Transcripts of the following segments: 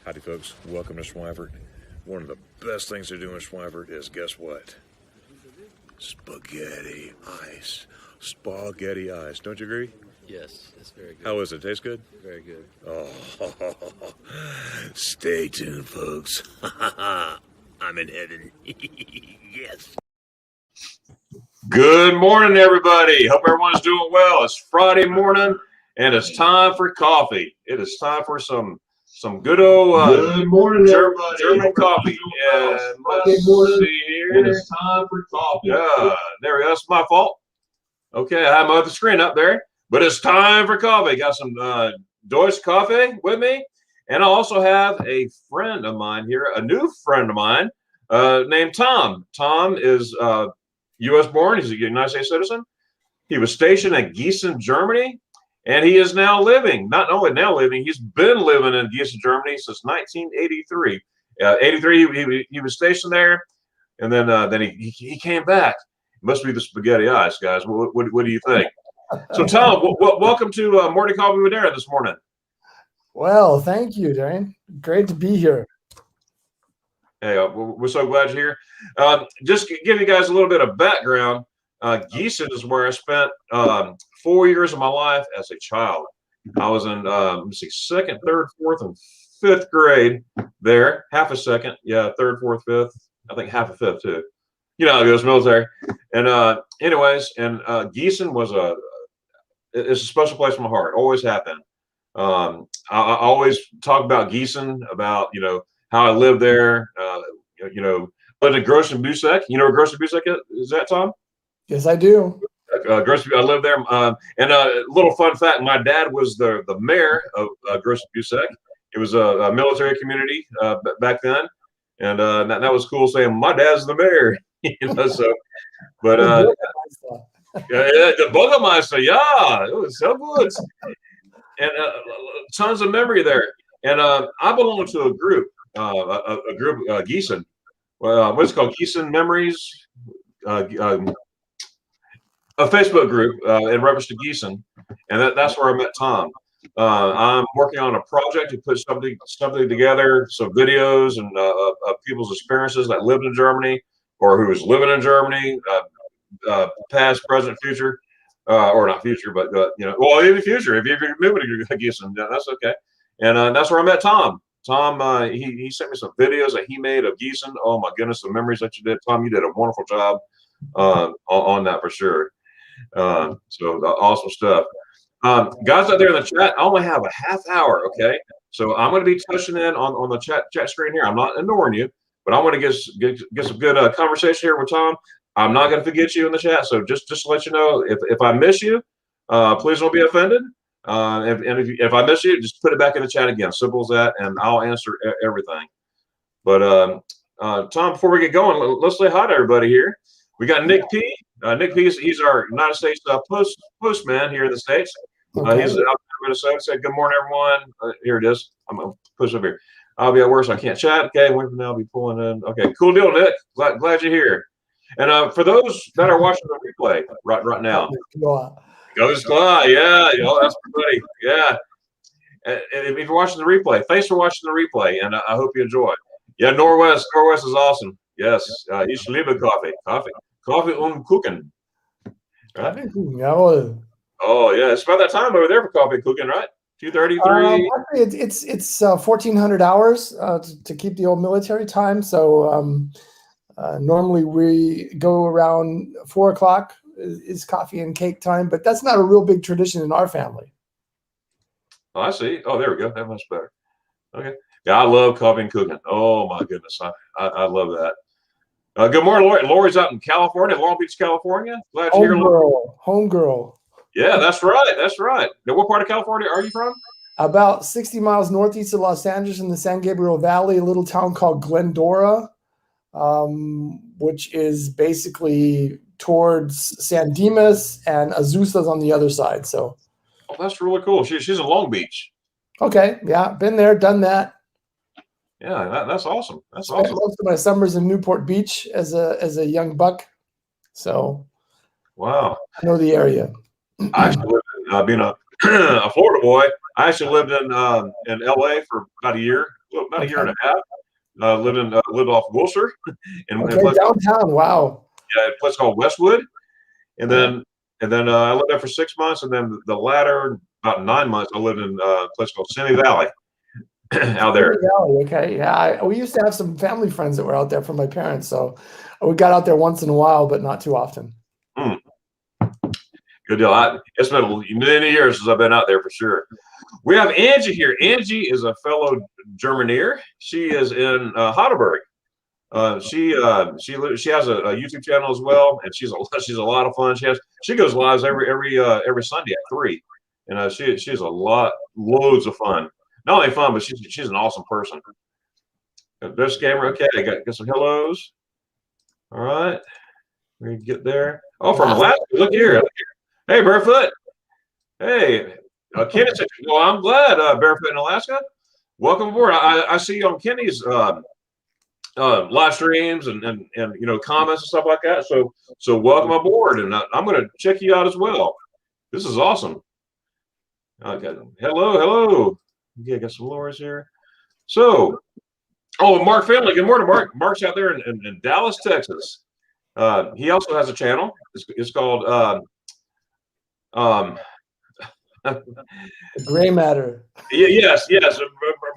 Howdy folks, welcome to Schweifert. One of the best things to do in Schweifert is, guess what? Spaghetti ice. Spaghetti ice. Don't you agree? Yes, it's very good. How is it? Taste good? Very good. Oh, stay tuned folks. I'm in heaven. Yes. Good morning everybody. Hope everyone's doing well. It's Friday morning and it's time for coffee. It is time for some good old good morning, everybody. German coffee. And let's see here. It's time for coffee. There we go. That's my fault. Okay, I have my other screen up there, but it's time for coffee. Got some Deutsch coffee with me, and I also have a friend of mine here, a new friend of mine named Tom. Tom is U.S. born. He's a United States citizen. He was stationed at Giessen, Germany. And he is now living, not only now living, he's been living in Giessen, Germany since 1983. 83, he was stationed there, and then he came back. It must be the spaghetti ice, guys. What do you think? So, Tom, welcome to Morning Coffee with Darren this morning. Well, thank you, Darren. Great to be here. Hey, we're so glad you're here. Just to give you guys a little bit of background, Giessen is where I spent 4 years of my life as a child. I was in second, third, fourth, and fifth grade there. Half a second, yeah, third, fourth, fifth. I think half a fifth too. You know how it goes, military. And Giessen was it's a special place in my heart. Always have been. I always talk about Giessen, about how I lived there. Lived in Gross and Busek. You know where Gross and Busek is that, Tom? Yes, I do. I lived there. And a little fun fact: my dad was the mayor of Gross and Busek. It was a military community back then, and that was cool. Saying my dad's the mayor, So, but the Bürgermeister, yeah, it was so good, and tons of memory there. And I belong to a group, Giessen. What's it called? Giessen Memories. A Facebook group in reference to Giessen, and that's where I met Tom. I'm working on a project to put something together, some videos and of people's experiences that lived in Germany or who was living in Germany, past, present, future, or not future, but well, even future. If you're moving to Giessen, that's okay. And that's where I met Tom. Tom, he sent me some videos that he made of Giessen. Oh my goodness, the memories that you did, Tom. You did a wonderful job on that for sure. So awesome stuff. Guys out there in the chat, I only have a half hour, okay? So I'm going to be touching in on the chat screen here. I'm not ignoring you, but I want to get some good conversation here with Tom. I'm not going to forget you in the chat, so just to let you know, if I miss you, please don't be offended. If I miss you, just put it back in the chat again. Simple as that, and I'll answer everything. But Tom, before we get going, let's say hi to everybody here. We got Nick P. Nick P. He's our United States postman here in the States. Okay. He's out in Minnesota. Said, "Good morning, everyone." Here it is. I'm gonna push up here. I'll be at work, so I can't chat. Okay, when from now I'll be pulling in. Okay, cool deal, Nick. Glad you're here. And for those that are watching the replay right now, Go Squad, yeah, that's everybody, yeah. And if you're watching the replay, thanks for watching the replay, and I hope you enjoy it. Yeah, Norwest is awesome. Yes, ich liebe Coffee und Kuchen. Right? Jawohl. Oh yeah, it's about that time over there for coffee and cooking, right? 2:33. It's 1400 hours to keep the old military time. So normally we go around 4 o'clock is coffee and cake time, but that's not a real big tradition in our family. Oh, I see. Oh, there we go. That much better. Okay. Yeah, I love coffee and cooking. Oh my goodness, I love that. Good morning, Lori. Lori's out in California, Long Beach, California. Glad to hear, Lori. Home girl. Yeah, that's right. That's right. Now, what part of California are you from? About 60 miles northeast of Los Angeles in the San Gabriel Valley, a little town called Glendora, which is basically towards San Dimas, and Azusa's on the other side. So, oh, that's really cool. She's in Long Beach. Okay, yeah, been there, done that. Yeah, that's awesome. That's Spent awesome. most of my summers in Newport Beach as a young buck. So, wow, I know the area. I actually lived in, being a Florida boy. I actually lived in LA for about a year. about a year and a half. Lived off Wilshire in a place, downtown. Wow. yeah, a place called Westwood, and then I lived there for 6 months, and then the latter about 9 months I lived in a place called Simi Valley out there. Valley, okay, yeah. We used to have some family friends that were out there from my parents, so we got out there once in a while, but not too often. Good deal. It's been many years since I've been out there for sure. We have Angie here. Angie is a fellow Germaneer. She is in Heidelberg. She has a YouTube channel as well, and she's a lot of fun. She goes live every Sunday at 3, and she's loads of fun. Not only fun, but she's an awesome person. There's the camera. Okay, got some hellos. All right, we get there. Oh, from Alaska. Look here. Hey, Barefoot. Hey, Kenny said, well, I'm glad Barefoot in Alaska. Welcome aboard. I see you on Kenny's live streams and comments and stuff like that. So welcome aboard, and I'm going to check you out as well. This is awesome. Okay, hello. Yeah, got some lures here. So, Mark Finley. Good morning, Mark. Mark's out there in Dallas, Texas. He also has a channel. It's called The gray matter. Yes.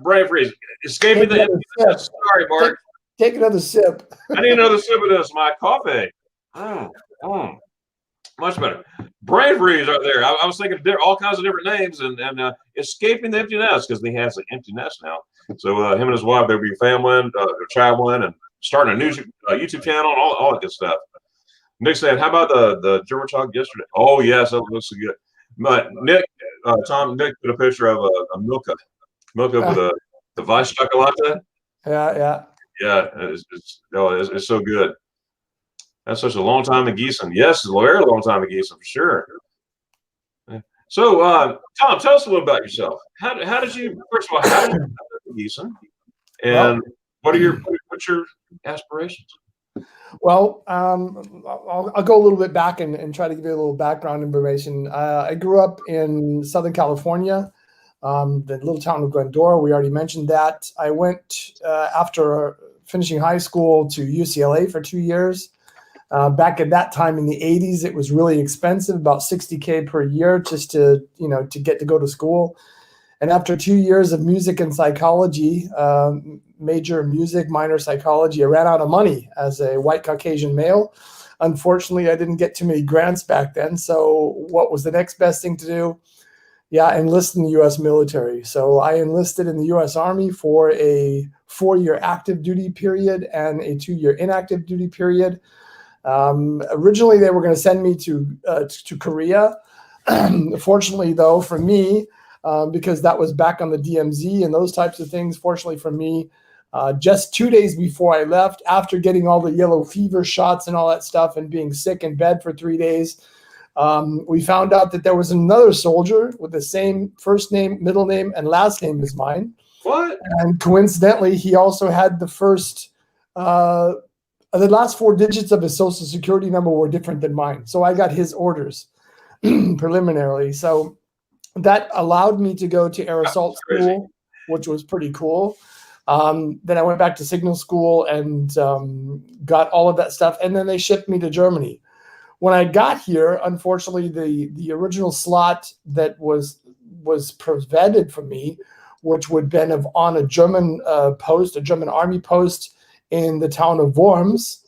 Brain freeze. Escaping the emptiness. Sorry, Mark. Take another sip. I need another sip of this. My coffee. Much better. Brain freeze right there. I was thinking all kinds of different names and escaping the empty nest because he has an empty nest now. So him and his wife, they'll be family, traveling, and starting a new YouTube channel and all that good stuff. Nick said, "How about the German chalk yesterday?" Oh yes, that looks good. But Nick put a picture of a Milka with the Weiss chocolate. Yeah. It's so good. That's such a long time in Giessen. Yes, it's a very long time in Giessen for sure. So, Tom, tell us a little about yourself. How did you come to Giessen, and what's your aspirations? Well, I'll go a little bit back and try to give you a little background information. I grew up in Southern California, the little town of Glendora. We already mentioned that. I went after finishing high school to UCLA for 2 years. Back at that time in the 80s, it was really expensive, about $60K per year just to get to go to school. And after 2 years of music and psychology, major music, minor psychology, I ran out of money as a white Caucasian male. Unfortunately, I didn't get too many grants back then. So what was the next best thing to do? Yeah, enlist in the U.S. military. So I enlisted in the U.S. Army for a 4-year active duty period and a 2-year inactive duty period. Originally, they were going to send me to Korea. Fortunately, though, for me, because that was back on the DMZ and those types of things, fortunately for me, just 2 days before I left, after getting all the yellow fever shots and all that stuff and being sick in bed for 3 days, we found out that there was another soldier with the same first name, middle name, and last name as mine. What? And coincidentally, he also had the last 4 digits of his social security number were different than mine. So I got his orders preliminarily. So that allowed me to go to air assault school, which was pretty cool. Then I went back to signal school and got all of that stuff. And then they shipped me to Germany. When I got here, unfortunately, the original slot that was prevented from me, which would have been on a German post, a German army post in the town of Worms,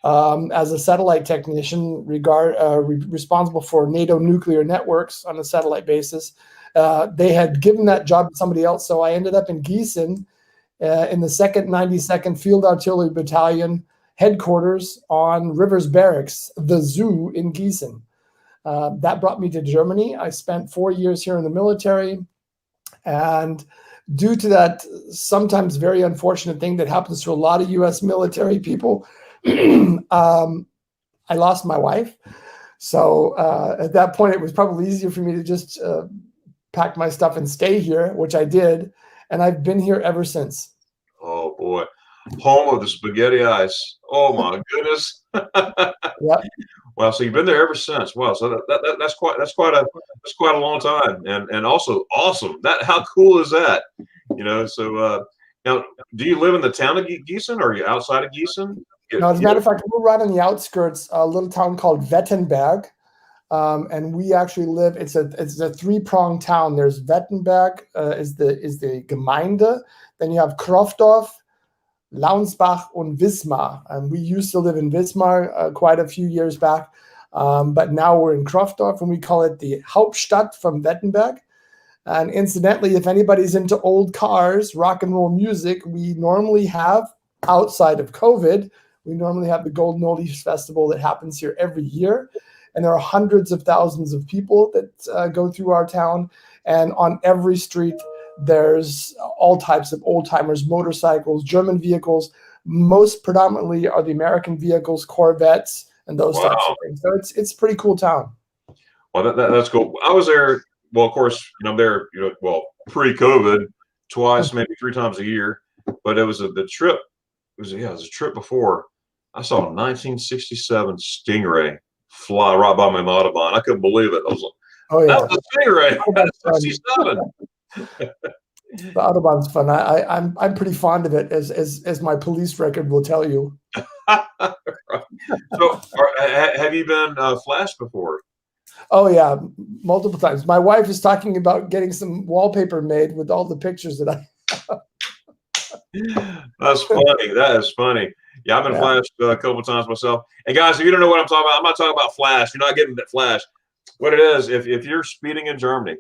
as a satellite technician responsible for NATO nuclear networks on a satellite basis. They had given that job to somebody else, so I ended up in Giessen in the 2nd 92nd Field Artillery Battalion headquarters on Rivers Barracks, the zoo in Giessen. That brought me to Germany. I spent 4 years here in the military, and due to that sometimes very unfortunate thing that happens to a lot of U.S. military people, I lost my wife. So at that point, it was probably easier for me to just pack my stuff and stay here, which I did. And I've been here ever since. Oh, boy. Home of the spaghetti ice. Oh, my goodness. Yep. Wow. So you've been there ever since. Wow. So that's quite a long time, and also awesome. How cool is that? So Now, do you live in the town of Giessen, or are you outside of Giessen? No, as a matter of fact, we're right on the outskirts, a little town called Wettenberg. And we actually live. It's a three-pronged town. There's Wettenberg is the Gemeinde. Then you have Krofdorf, Launsbach, and Wismar. And we used to live in Wismar quite a few years back, but now we're in Krofdorf, and we call it the Hauptstadt from Wettenberg. And incidentally, if anybody's into old cars, rock and roll music, we normally have, outside of COVID, we normally have the Golden Oldies Festival that happens here every year. And there are hundreds of thousands of people that go through our town. And on every street, there's all types of old timers, motorcycles, German vehicles. Most predominantly are the American vehicles, Corvettes, and those types of things. So it's a pretty cool town. Well, that's cool. I was there. Well, of course, I'm there. Pre-COVID, twice, maybe 3 times a year. But it was the trip. It was a trip before. I saw a 1967 Stingray fly right by my Audubon. I couldn't believe it. I was like, "Oh yeah, that was a Stingray." That's 67. The Audubon's fun. I'm pretty fond of it, as my police record will tell you. So, have you been flashed before? Oh yeah, multiple times. My wife is talking about getting some wallpaper made with all the pictures that I. That's funny. That is funny. Yeah, I've been flashed a couple of times myself. And guys, if you don't know what I'm talking about, I'm not talking about flash. You're not getting that flash. What it is, if you're speeding in Germany,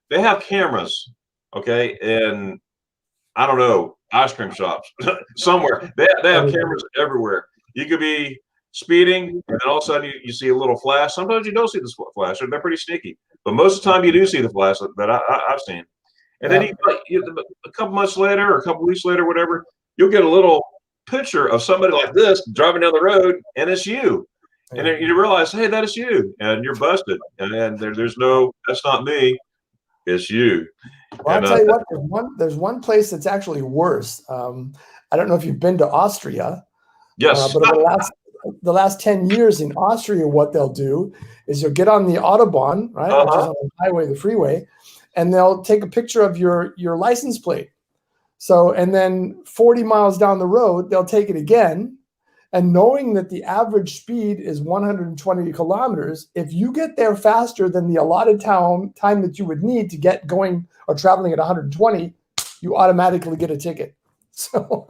they have cameras, okay, and I don't know, ice cream shops somewhere. They have cameras everywhere. You could be speeding, and then all of a sudden you see a little flash. Sometimes you don't see the flash. They're pretty sneaky. But most of the time you do see the flash that I've seen. And then a couple months later or a couple weeks later, whatever, you'll get a little picture of somebody like this driving down the road, and it's you. And then you realize, hey, that is you, and you're busted. And then there's no, that's not me, it's you. Well, I'll tell you what, there's one place that's actually worse. I don't know if you've been to Austria. Yes. But over the last 10 years in Austria, what they'll do is you'll get on the Autobahn, right, which is on the highway, the freeway, and they'll take a picture of your license plate. So, and then 40 miles down the road, they'll take it again. And knowing that the average speed is 120 kilometers, if you get there faster than the allotted time that you would need to get going or traveling at 120, you automatically get a ticket. So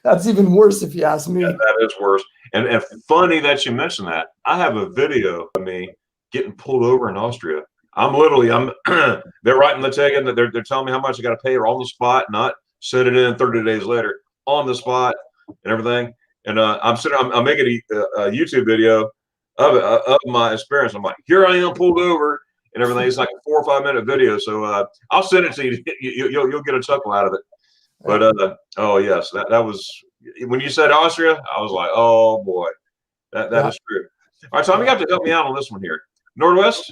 that's even worse if you ask me. Yeah, that is worse. And funny that you mentioned that. I have a video of me getting pulled over in Austria. They're writing the ticket, and they're telling me how much I got to pay, or on the spot, not send it in 30 days later, on the spot and everything. And I'm making a YouTube video of my experience. I'm like, here I am pulled over and everything. It's like a 4 or 5 minute video. So I'll send it to you. You'll get a chuckle out of it. But oh yes, that was, when you said Austria, I was like, oh boy, that is true. All right, Tom, you have to help me out on this one here. Northwest,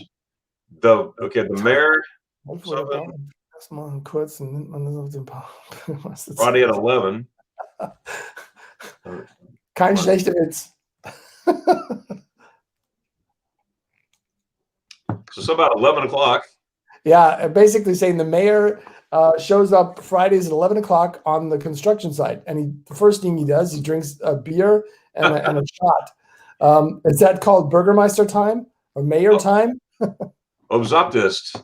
the mayor. Friday at 11. Kein schlechter Witz. So it's about 11 o'clock. Yeah, basically saying the mayor shows up Fridays at 11 o'clock on the construction site, and the first thing he does, he drinks a beer and a shot. Is that called Burgermeister time or mayor time? Obzoptist.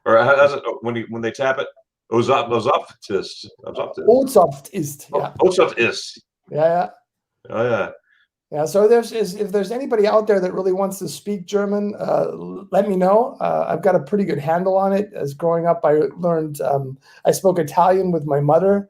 Or how's it when they tap it? Obzoptist. Obzoptist. Yeah. Obzoptist. Yeah. Oh yeah. Yeah. So if there's anybody out there that really wants to speak German, let me know. I've got a pretty good handle on it. As growing up, I learned. I spoke Italian with my mother.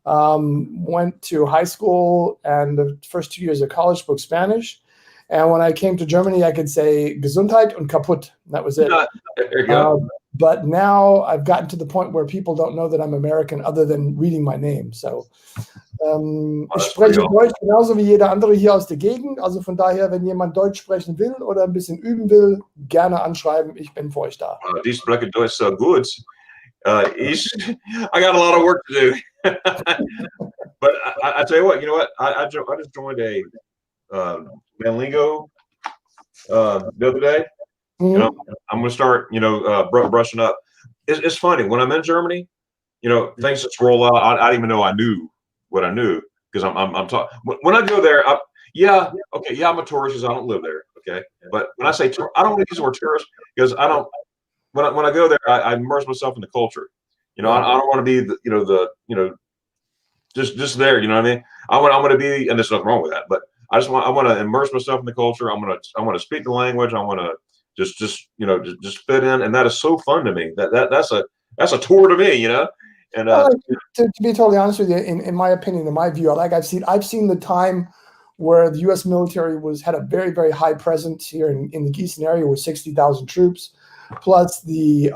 Went to high school, and the first 2 years of college spoke Spanish. And when I came to Germany, I could say Gesundheit und kaputt. That was it. There you go. But now I've gotten to the point where people don't know that I'm American other than reading my name. So ich spreche Deutsch genauso wie jeder andere hier aus der Gegend. Also von daher, wenn jemand Deutsch sprechen will oder ein bisschen üben will, gerne anschreiben. Ich bin für euch da. Die sprechen Deutsch so gut. I got a lot of work to do. But I tell you what, I just joined a Manlingo the other day. I'm going to start, brushing up. it's funny when I'm in Germany, things just roll out. I didn't even know I knew what I knew because I'm talking. When I go there, I'm a tourist because I don't live there. Okay, but when I say tour, I don't want to use the word tourist because I don't. When I go there, I immerse myself in the culture. I don't want to be just there. You know what I mean? I want to be, and there's nothing wrong with that, but I want to immerse myself in the culture. I want to speak the language. I want to just fit in, and that is so fun to me. That's a tour to me. And to be totally honest with you, in my opinion, in my view, I've seen the time where the U.S. military had a very, very high presence here in the Giessen area with 60,000 troops, plus the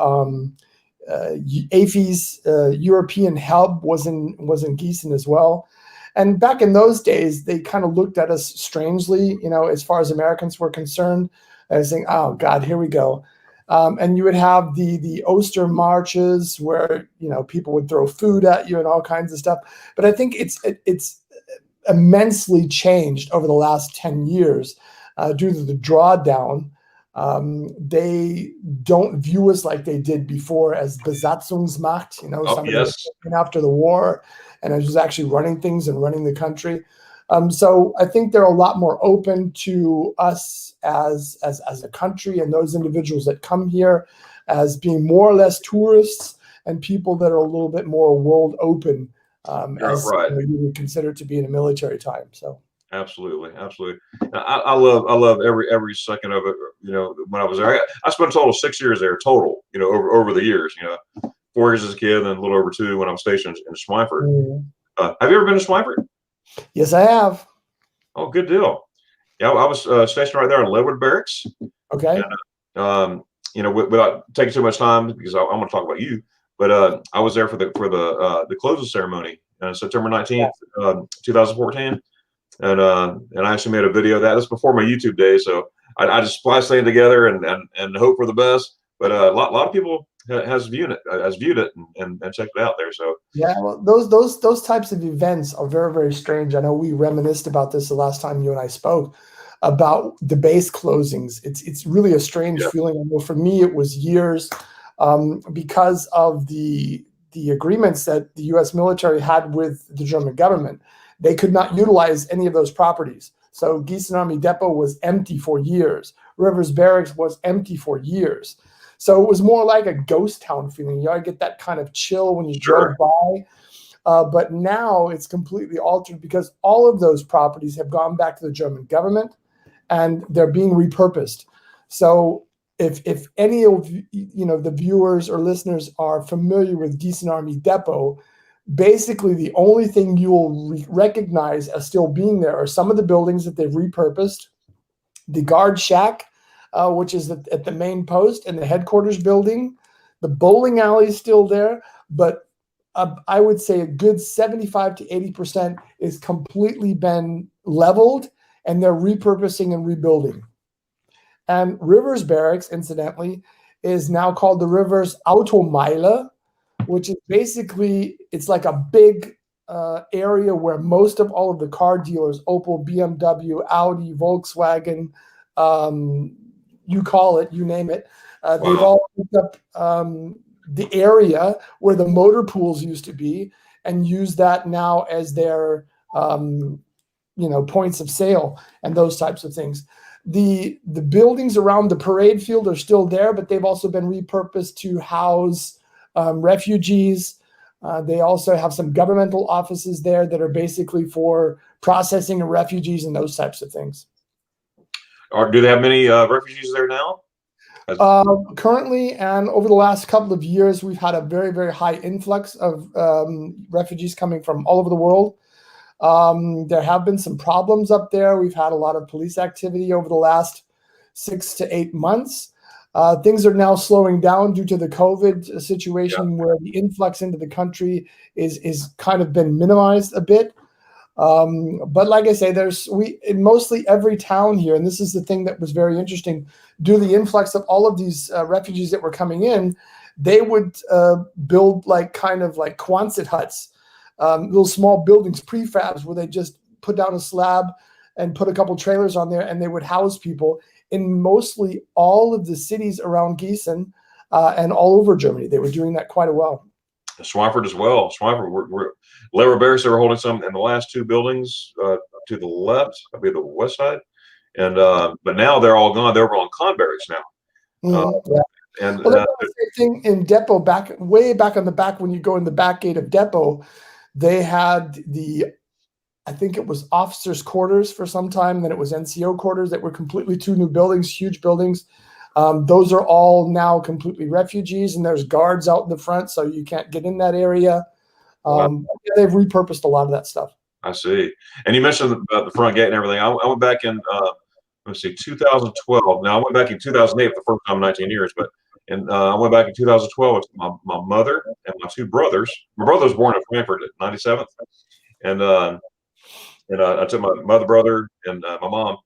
AFI's European hub was in Giessen as well. And back in those days, they kind of looked at us strangely, as far as Americans were concerned, as saying, "Oh God, here we go." And you would have the Oster marches where people would throw food at you and all kinds of stuff. But I think it's immensely changed over the last 10 years due to the drawdown. They don't view us like they did before as Besatzungsmacht, somebody yes. after the war and it was actually running things and running the country. So I think they're a lot more open to us as a country and those individuals that come here as being more or less tourists and people that are a little bit more world open, as right. you would consider to be in a military time. So. Absolutely. I love every second of it. When I was there, I spent a total of 6 years there total. Over the years. 4 years as a kid, and a little over 2 when I'm stationed in Schweinfurt. Mm-hmm. Have you ever been to Schweinfurt? Yes, I have. Oh, good deal. Yeah, I was stationed right there in Leadwood Barracks. Okay. And, without taking too much time because I want to talk about you, but I was there for the closing ceremony on September 19th, 2014. And I actually made a video of that. That's before my YouTube days, so I just spliced things together and hope for the best. But a lot of people has viewed it and checked it out there. So yeah, well, those types of events are very, very strange. I know we reminisced about this the last time you and I spoke about the base closings. It's really a strange feeling. I know for me it was years because of the agreements that the U.S. military had with the German government. They could not utilize any of those properties. So Giessen Army Depot was empty for years. Rivers Barracks was empty for years. So it was more like a ghost town feeling. I get that kind of chill when you drove by. But now it's completely altered because all of those properties have gone back to the German government and they're being repurposed. So if any of the viewers or listeners are familiar with Giessen Army Depot, basically the only thing you will recognize as still being there are some of the buildings that they've repurposed, the guard shack, which is at the main post, and the headquarters building. The bowling alley is still there, but I would say a good 75 to 80% is completely been leveled, and they're repurposing and rebuilding. And Rivers Barracks, incidentally, is now called the Rivers Automeile, which is basically, it's like a big area where most of all of the car dealers, Opel, BMW, Audi, Volkswagen, you call it, you name it, they've all picked up the area where the motor pools used to be and use that now as their points of sale and those types of things. The buildings around the parade field are still there, but they've also been repurposed to house refugees. They also have some governmental offices there that are basically for processing of refugees and those types of things. Or do they have many refugees there now? Currently, and over the last couple of years, we've had a very, very high influx of refugees coming from all over the world. There have been some problems up there. We've had a lot of police activity over the last 6 to 8 months. Things are now slowing down due to the COVID situation where the influx into the country is kind of been minimized a bit. But like I say, in mostly every town here, and this is the thing that was very interesting, due to the influx of all of these refugees that were coming in, they would build kind of like Quonset huts, little small buildings, prefabs, where they just put down a slab and put a couple trailers on there, and they would house people in mostly all of the cities around Giessen. and all over Germany. They were doing that quite well. Schweifert as well. Schweifert, Lehrer Barracks, they were holding some in the last two buildings to the left, that'd be the west side. And but now they're all gone. They're over on Con Barracks now. Yeah. And Well, they did the same thing in Depot, way back on the back. When you go in the back gate of Depot, they had I think it was officers' quarters for some time. Then it was NCO quarters that were completely two new buildings, huge buildings. Those are all now completely refugees, and there's guards out in the front, so you can't get in that area. They've repurposed a lot of that stuff. I see. And you mentioned the front gate and everything. I went back in, let's see, 2012. Now, I went back in 2008 for the first time in 19 years, but I went back in 2012 with my mother and my two brothers. My brother was born in Frankfurt at 97th. And I took my mother, brother, and my mom,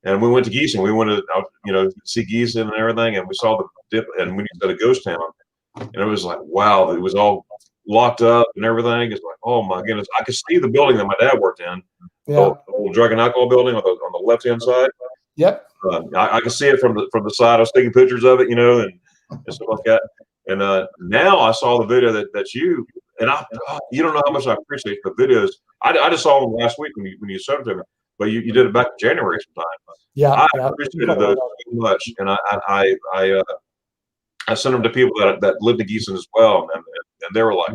and we went to Giessen. We went to, see Giessen and everything, and we saw the dip, and we said a ghost town. And it was like, wow, it was all locked up and everything. It's like, oh my goodness. I could see the building that my dad worked in, the old drug and alcohol building on the left-hand side. Yep. I could see it from the side. I was taking pictures of it, and stuff like that. And now I saw the video that you, and you don't know how much I appreciate the videos. I just saw them last week when you sent them to me, but you did it back in January sometime. Yeah. I appreciated those so much. And I sent them to people that lived in Giessen as well. And they were like,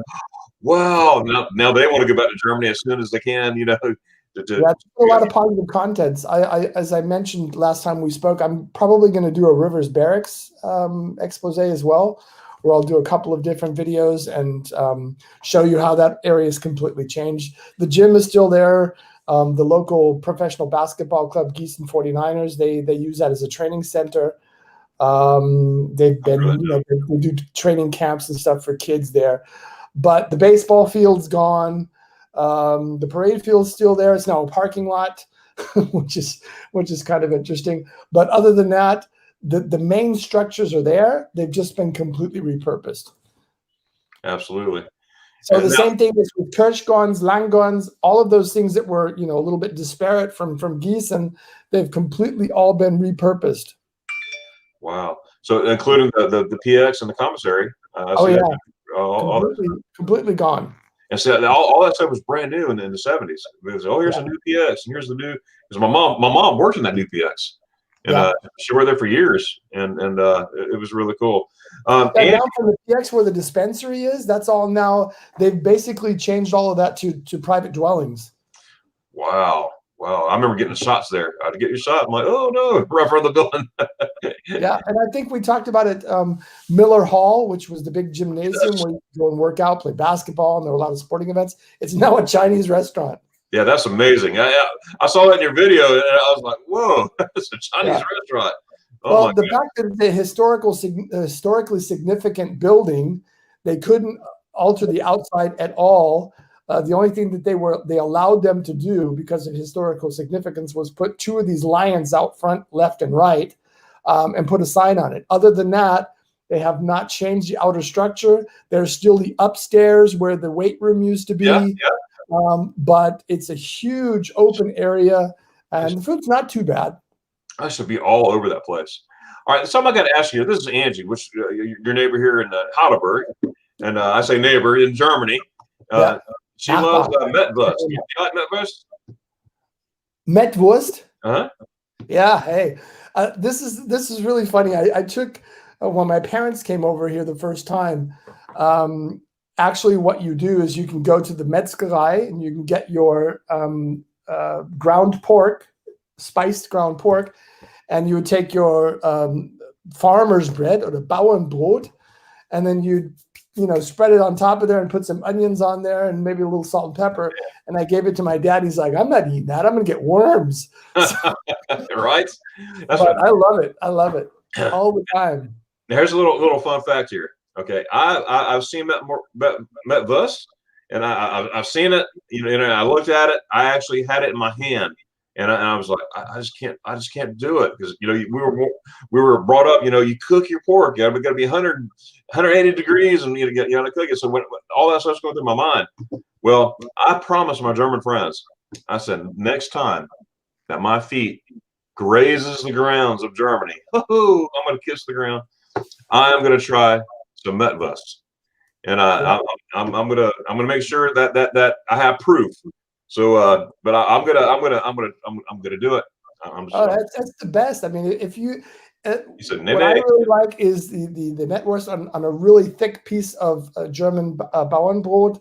wow, now they want to go back to Germany as soon as they can, Yeah, a lot of positive contents. As I mentioned last time we spoke, I'm probably going to do a Rivers Barracks expose as well, where I'll do a couple of different videos and show you how that area is completely changed. The gym is still there. The local professional basketball club, Giessen 49ers, they use that as a training center. They've been, they do training camps and stuff for kids there. But the baseball field's gone. The parade field's still there. It's now a parking lot, which is kind of interesting. But other than that, the main structures are there. They've just been completely repurposed. Absolutely. So the same thing is with Kirchgons, Langgons, all of those things that were, a little bit disparate from Giessen, they've completely all been repurposed. Wow. So including the PX and the commissary. Completely gone. And so all that stuff was brand new in the 70s. It was, here's a new PX, and here's the new. Because my mom worked in that new PX, and she worked there for years, and it was really cool. Now from the PX where the dispensary is, that's all now. They've basically changed all of that to private dwellings. Wow. I remember getting the shots there. I had to get your shot. I'm like, oh no, right from the building. Yeah, and I think we talked about it. Miller Hall, which was the big gymnasium where you go and work out, play basketball, and there were a lot of sporting events. It's now a Chinese restaurant. Yeah, that's amazing. I saw that in your video, and I was like, whoa, it's a Chinese restaurant. Oh, well, the fact that the historically significant building, they couldn't alter the outside at all. The only thing that they allowed them to do because of historical significance was put two of these lions out front, left and right, and put a sign on it. Other than that, they have not changed the outer structure. There's still the upstairs where the weight room used to be, but it's a huge open area, and the food's not too bad. I should be all over that place. All right, something I got to ask you. This is Angie, which your neighbor here in Heidelberg, and I say neighbor in Germany. She loves Metwurst. You like Metwurst? Metwurst? Uh-huh. Yeah. Hey, this is really funny. I took when my parents came over here the first time. Actually, what you do is you can go to the Metzgerei and you can get your ground pork, spiced ground pork, and you would take your farmer's bread or the Bauernbrot, and then you spread it on top of there and put some onions on there and maybe a little salt and pepper. And I gave it to my dad. He's like, I'm not eating that. I'm going to get worms. Right? I love it. I love it all the time. Now, here's a little fun fact here. Okay. I've seen Metwurst, and I've seen it, and I looked at it. I actually had it in my hand. And I was like, I just can't do it because we were brought up, you cook your pork, we got to be 180 degrees, and you got to cook it. So when all that stuff's going through my mind, well, I promised my German friends, I said, next time that my feet grazes the grounds of Germany, I'm going to kiss the ground. I am going to try some metvus, and I'm gonna make sure that I have proof. So, but I'm gonna do it. I'm just. Oh, that's the best. I mean, if you, He said, what I "Nene." really like is the metwurst on a really thick piece of German Bauernbrot,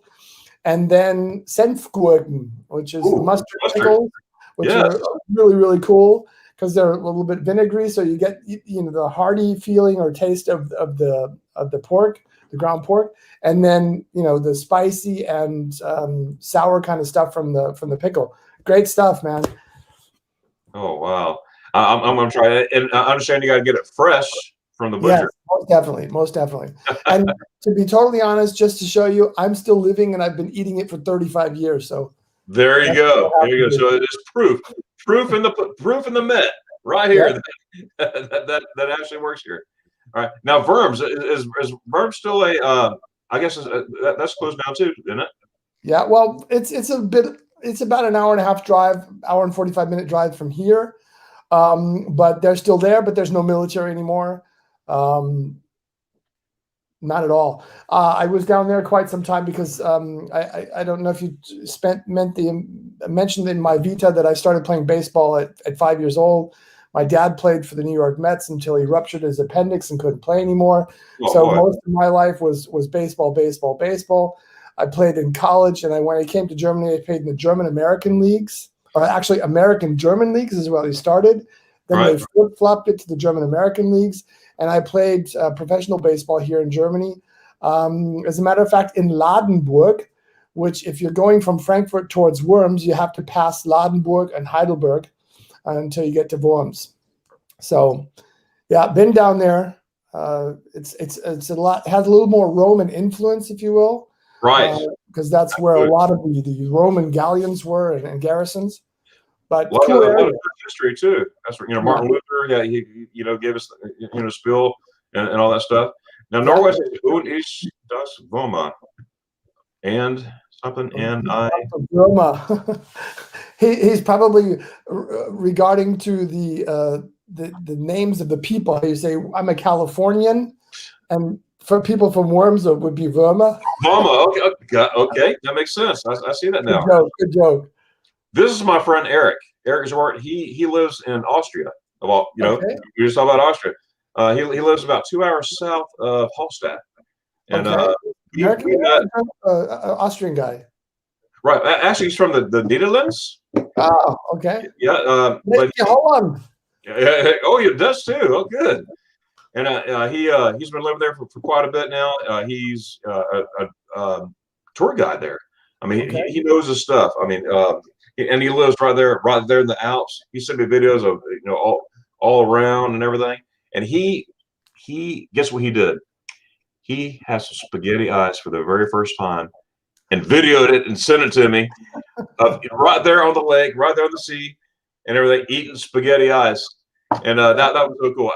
and then Senfgurken, which is Ooh, mustard mustard. pickles, which Yes. are really, really cool because they're a little bit vinegary, so you get the hearty feeling or taste of the pork, the ground pork, and then the spicy and sour kind of stuff from the pickle. Great stuff, man. Oh wow. I'm gonna try it, and I understand you got to get it fresh from the Yes, butcher. most definitely, most definitely. And to be totally honest, just to show you, I'm still living and I've been eating it for 35 years. So There you that's go. what There you go. happens. So it's proof in the Met right here that actually works here. All right. Now Verms is Verms still a? I guess that's closed down too, isn't it? Yeah, well, it's about an hour and a half drive, hour and 45-minute drive from here. But they're still there, but there's no military anymore. Not at all. I was down there quite some time because I don't know if you mentioned in my vita that I started playing baseball at 5 years old. My dad played for the New York Mets until he ruptured his appendix and couldn't play anymore. Oh, So boy. most of my life was baseball, baseball, baseball. I played in college, and when I came to Germany, I played in the German American leagues, or actually American German leagues is where they started. Then Right. they flip-flopped it to the German American leagues, and I played professional baseball here in Germany. As a matter of fact, in Ladenburg, which if you're going from Frankfurt towards Worms, you have to pass Ladenburg and Heidelberg until you get to Worms. So, yeah, been down there. It's a lot. It has a little more Roman influence, if you will, Right. because that's where a lot of the Roman galleons were and garrisons. But A lot cool of area. history too. That's where Martin Luther. Yeah, he gave us spill and all that stuff. Now Norway says "Und ich das Woma," and something and I. Roma. He's probably regarding to the names of the people. You say I'm a Californian, and for people from Worms it would be Verma. Mama, okay, that makes sense. I see that now. Good joke. This is my friend Eric. Eric Zwart. He lives in Austria. Well, Okay. we just talked about Austria. He lives about 2 hours south of Hallstatt. And Okay. we American met, guy, Austrian guy. right. Actually, he's from the Netherlands. Oh, okay. Yeah. But hold on. oh, he does too. Oh, good. And he's been living there for quite a bit now. He's a tour guide there. I mean, Okay. he knows his stuff. I mean, and he lives right there in the Alps. He sent me videos of all around and everything. And he guess what he did? He has some spaghetti eyes for the very first time, and videoed it and sent it to me. Right there on the lake, right there on the sea, and everything, eating spaghetti eyes. And that was so cool.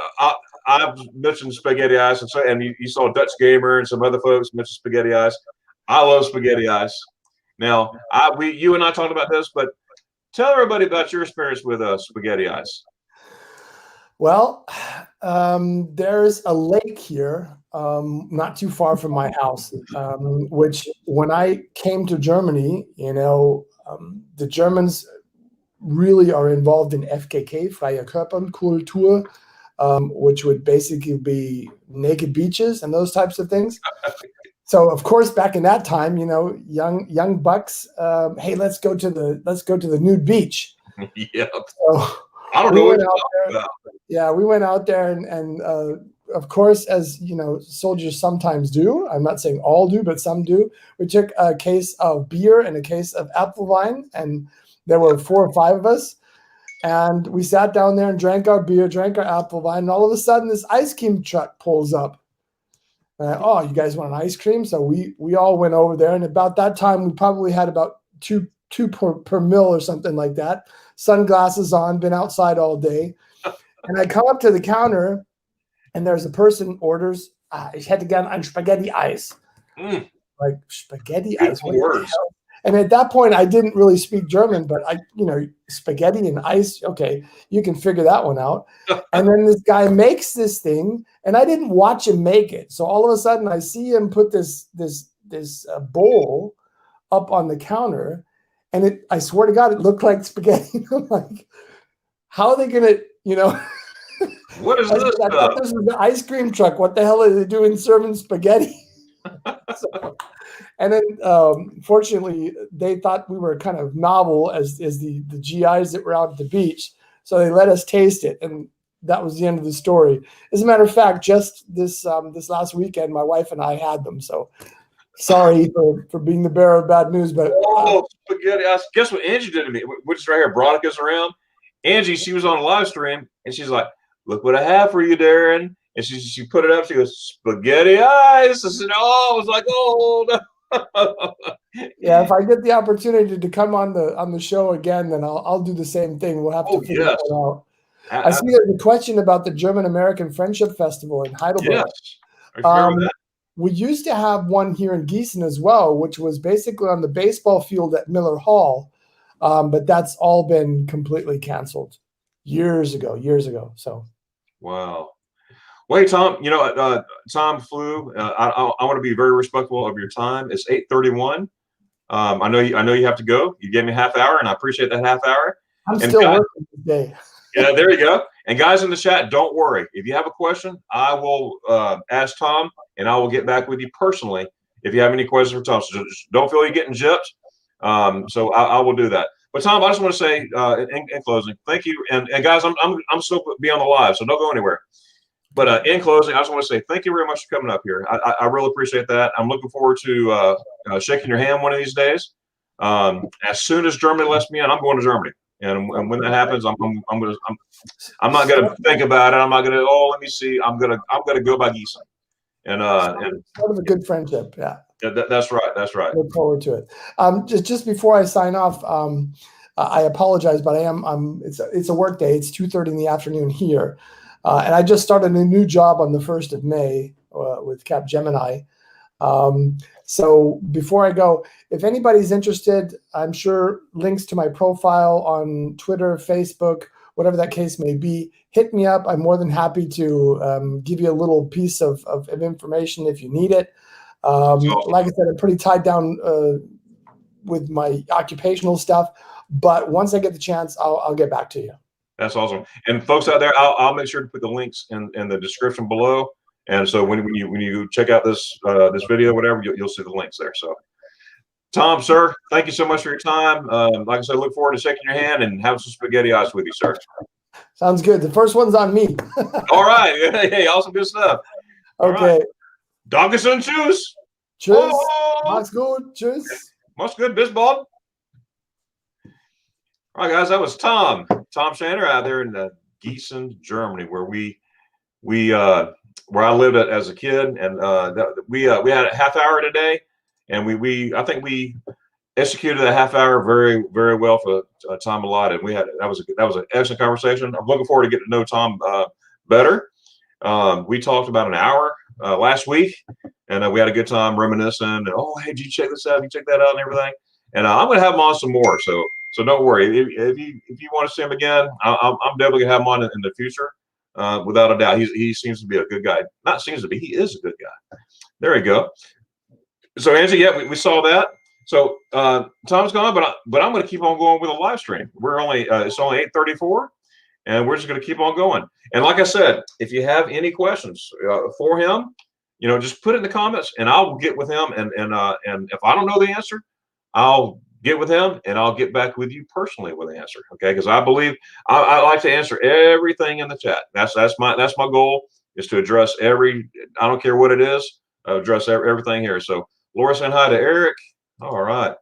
I mentioned spaghetti eyes, and you saw Dutch Gamer and some other folks mention spaghetti eyes. I love spaghetti eyes. Now, you and I talked about this, but tell everybody about your experience with spaghetti eyes. Well, there's a lake here, not too far from my house, which when I came to Germany, the Germans really are involved in FKK, Freie Körperkultur, which would basically be naked beaches and those types of things. So, of course, back in that time, young bucks, hey, let's go to the nude beach. Yeah. So, I don't know what you're talking about. Yeah, we went out there, and of course, as soldiers sometimes do. I'm not saying all do, but some do. We took a case of beer and a case of Apfelwein, and there were 4 or 5 of us, and we sat down there and drank our beer, drank our Apfelwein, and all of a sudden, this ice cream truck pulls up. Oh, you guys want an ice cream? So we all went over there, and about that time, we probably had about two per mil or something like that. Sunglasses on, been outside all day. And I come up to the counter, and there's a person orders, ich hätte gern ein Spaghetti Eis. Like, spaghetti Good ice? words. And at that point, I didn't really speak German, but spaghetti and ice. Okay, you can figure that one out. And then this guy makes this thing, and I didn't watch him make it. So all of a sudden, I see him put this bowl up on the counter, and I swear to God, it looked like spaghetti. I'm like, how are they gonna, What is this I thought this was the ice cream truck. What the hell are they doing serving spaghetti? And then, fortunately, they thought we were kind of novel as the GIs that were out at the beach. So they let us taste it, and that was the end of the story. As a matter of fact, just this last weekend, my wife and I had them. So sorry for being the bearer of bad news, but spaghetti. Guess what Angie did to me? Which is right here. Veronica's around. Angie, she was on a live stream, and she's like, "Look what I have for you, Darren." And she put it up. She goes, "Spaghetti ice." I said, "Oh," I was like, "Oh no." Yeah, if I get the opportunity to come on the show again, then I'll do the same thing. We'll have to figure that one out. I see there's a question about the German American Friendship Festival in Heidelberg. Yes. Are you familiar with that? We used to have one here in Giessen as well, which was basically on the baseball field at Miller Hall, but that's all been completely canceled years ago. So, wow. Wait, Tom. Tom flew. I want to be very respectful of your time. It's 8:31. I know you have to go. You gave me a half hour, and I appreciate that half hour. I'm still working today. Yeah, there you go. And guys in the chat, don't worry. If you have a question, I will ask Tom, and I will get back with you personally if you have any questions for Tom. So just don't feel you're getting gypped. So I will do that. But Tom, I just want to say in closing, thank you. And guys, I'm still be on the live, so don't go anywhere. But in closing, I just want to say thank you very much for coming up here. I really appreciate that. I'm looking forward to shaking your hand one of these days. As soon as Germany lets me in, I'm going to Germany. And when that happens, I'm not gonna think about it. I'm not gonna let me see. I'm gonna go by Giessen. And part of a good friendship. Yeah. That's right. Look forward to it. Just before I sign off, I apologize, but it's a work day. It's 2:30 in the afternoon here. And I just started a new job on the 1st of May with Capgemini. So before I go, if anybody's interested, I'm sure links to my profile on Twitter, Facebook, whatever that case may be, hit me up. I'm more than happy to give you a little piece of information if you need it. Like I said, I'm pretty tied down with my occupational stuff, but once I get the chance, I'll get back to you. That's awesome. And folks out there, I'll make sure to put the links in the description below. And so when you check out this video, whatever, you'll see the links there. So, Tom, sir, thank you so much for your time. Like I said, look forward to shaking your hand and having some spaghetti ice with you, sir. Sounds good. The first one's on me. All right. Hey, awesome, good stuff. Okay. Dankeschön, tschüss. Tschüss. Mach's gut. Tschüss. Mach's good, bis bald. All right, guys, that was Tom Shanner out there in Giessen, Germany, where I lived as a kid, and we had a half hour today, and I think we executed a half hour very, very well for time allotted. That was an excellent conversation. I'm looking forward to getting to know Tom better. We talked about an hour last week, and we had a good time reminiscing. And hey, did you check this out? Did you check that out and everything? And I'm going to have him on some more. So don't worry. If you want to see him again, I'm definitely going to have him on in the future. Without a doubt, he seems to be a good guy. Not seems to be, he is a good guy. There you go. So Angie, yeah, we saw that. So Tom's gone, but I'm going to keep on going with a live stream. It's only 8:34, and we're just going to keep on going. And like I said, if you have any questions for him, just put it in the comments, and I'll get with him. And if I don't know the answer, I'll get with him, and I'll get back with you personally with the answer. Okay, because I believe I like to answer everything in the chat. That's my goal, is to address I don't care what it is, address everything here. So Laura saying hi to Eric. All right,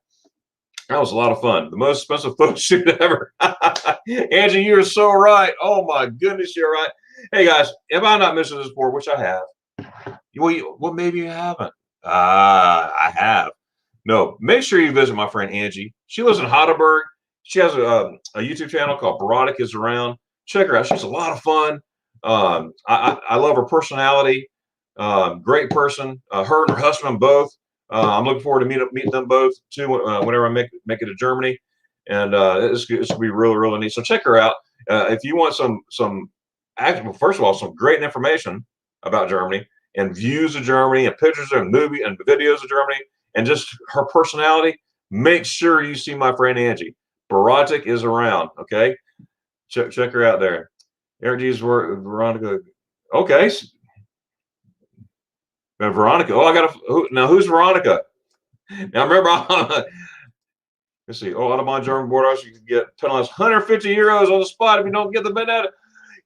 that was a lot of fun. The most expensive photo shoot ever. Angie, you're so right. Oh my goodness, you're right. Hey guys, have I not mentioned this before? Which I have. Well, maybe you haven't. I have. No, make sure you visit my friend Angie. She lives in Heidelberg. She has a YouTube channel called Barodic is Around. Check her out. She's a lot of fun. I love her personality. Great person. Her and her husband both I'm looking forward to meeting them both too whenever I make it to Germany, and it's going to be really, really neat. So check her out if you want some actual, first of all, some great information about Germany and views of Germany and pictures and movie and videos of Germany and just her personality. Make sure you see my friend Angie. Baratic is around. Okay, check her out there. Eric's work, Veronica. Okay. Veronica. Oh, I got now. Who's Veronica? Now remember, let's see. Oh, Audubon German board house. You can get penalized 150 euros on the spot if you don't get the banana.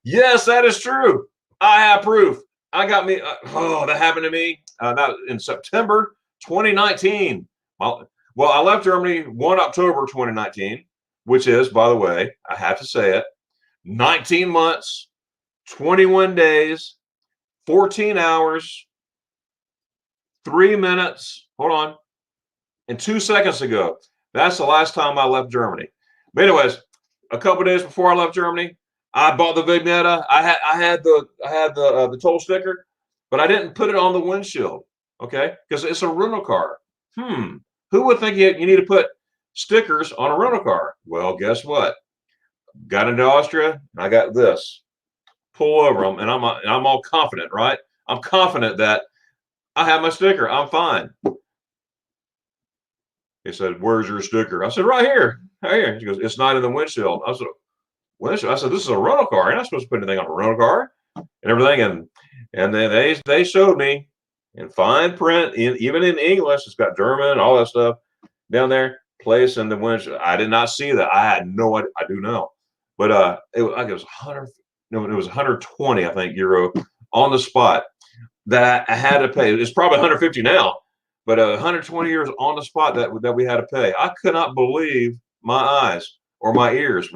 Yes, that is true. I have proof. I got me. That happened to me. That in September 2019. Well, I left Germany 1 October 2019, which is, by the way, I have to say it, 19 months, 21 days, 14 hours, 3 minutes. Hold on. And 2 seconds ago. That's the last time I left Germany. But anyways, a couple days before I left Germany, I bought the Vignetta. I had the toll sticker, but I didn't put it on the windshield. Okay, because it's a rental car. Who would think you need to put stickers on a rental car? Well, guess what? Got into Austria, and I got this. Pull over them, and I'm all confident, right? I'm confident that I have my sticker. I'm fine. He said, "Where's your sticker?" I said, "Right here, right here." He goes, "It's not in the windshield." I said, "Windshield?" I said, "This is a rental car. You're not supposed to put anything on a rental car," and everything. And then they showed me in fine print, even in English, it's got German, all that stuff down there. Place in the windshield. I did not see that. I had no idea. I do know, but it was 100. No, it was 120, I think, euro on the spot that I had to pay. It's probably 150 now. But 120 years on the spot that we had to pay. I could not believe my eyes or my ears.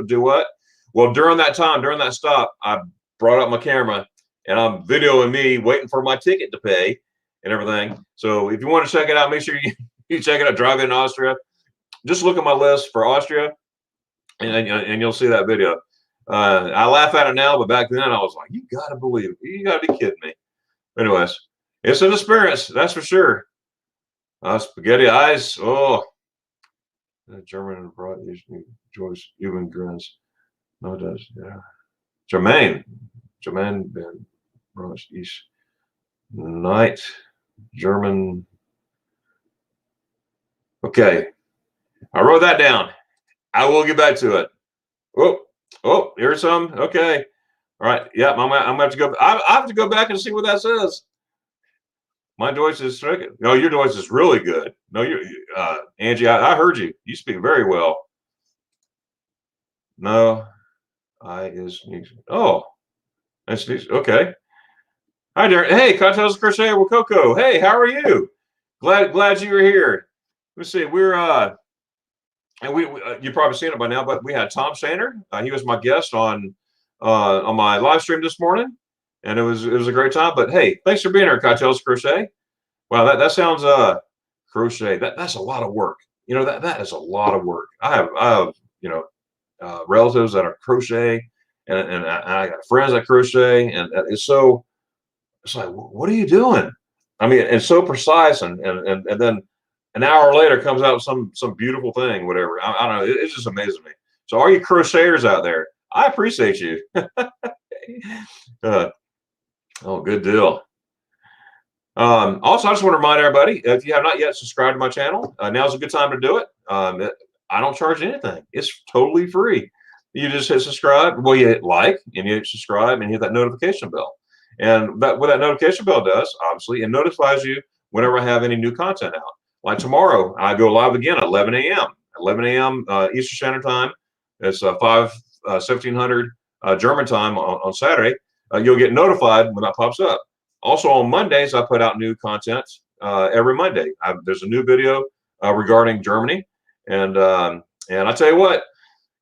Do what? Well, during that time, during that stop, I brought up my camera and I'm videoing me waiting for my ticket to pay and everything. So if you want to check it out, make sure you check it out. Drive in Austria. Just look at my list for Austria, and you'll see that video. I laugh at it now, but back then I was like, "You gotta believe it. You gotta be kidding me." Anyways. It's an experience, that's for sure. Spaghetti eyes. Oh, German and abroad. Joyce even grins. No, it does. Yeah. Jermaine Ben Ross East Night. German. Okay, I wrote that down. I will get back to it. Oh, here's some. Okay, all right. Yeah, I'm gonna have to go. I have to go back and see what that says. My Deutsch is stricken. No, your Deutsch is really good. No, Angie, I heard you. You speak very well. No, oh, that's okay. Hi, Darren. Hey, Cocktails Crochet with Coco. Hey, how are you? Glad you were here. Let's see. We're and we you've probably seen it by now, but we had Tom Sander. He was my guest on my live stream this morning. And it was a great time. But hey, thanks for being here, Cocktails Crochet. Wow, that sounds crochet. That's a lot of work. You know, that is a lot of work. I have relatives that are crochet, and I got friends that crochet, and it's like, what are you doing? I mean, it's so precise, and then an hour later comes out some beautiful thing, whatever. I don't know. It just amazes me. So, all you crocheters out there, I appreciate you. Oh, good deal. Also, I just want to remind everybody, if you have not yet subscribed to my channel, now's a good time to do it. I don't charge anything. It's totally free. You just hit subscribe. Well, you hit like, and you hit subscribe, and you hit that notification bell. And what that notification bell does, obviously, it notifies you whenever I have any new content out. Like tomorrow, I go live again at 11 a.m. 11 a.m. Eastern Standard Time. It's 1700 German time on Saturday. You'll get notified when that pops up. Also on Mondays, I put out new content every Monday. There's a new video regarding Germany, and I tell you what,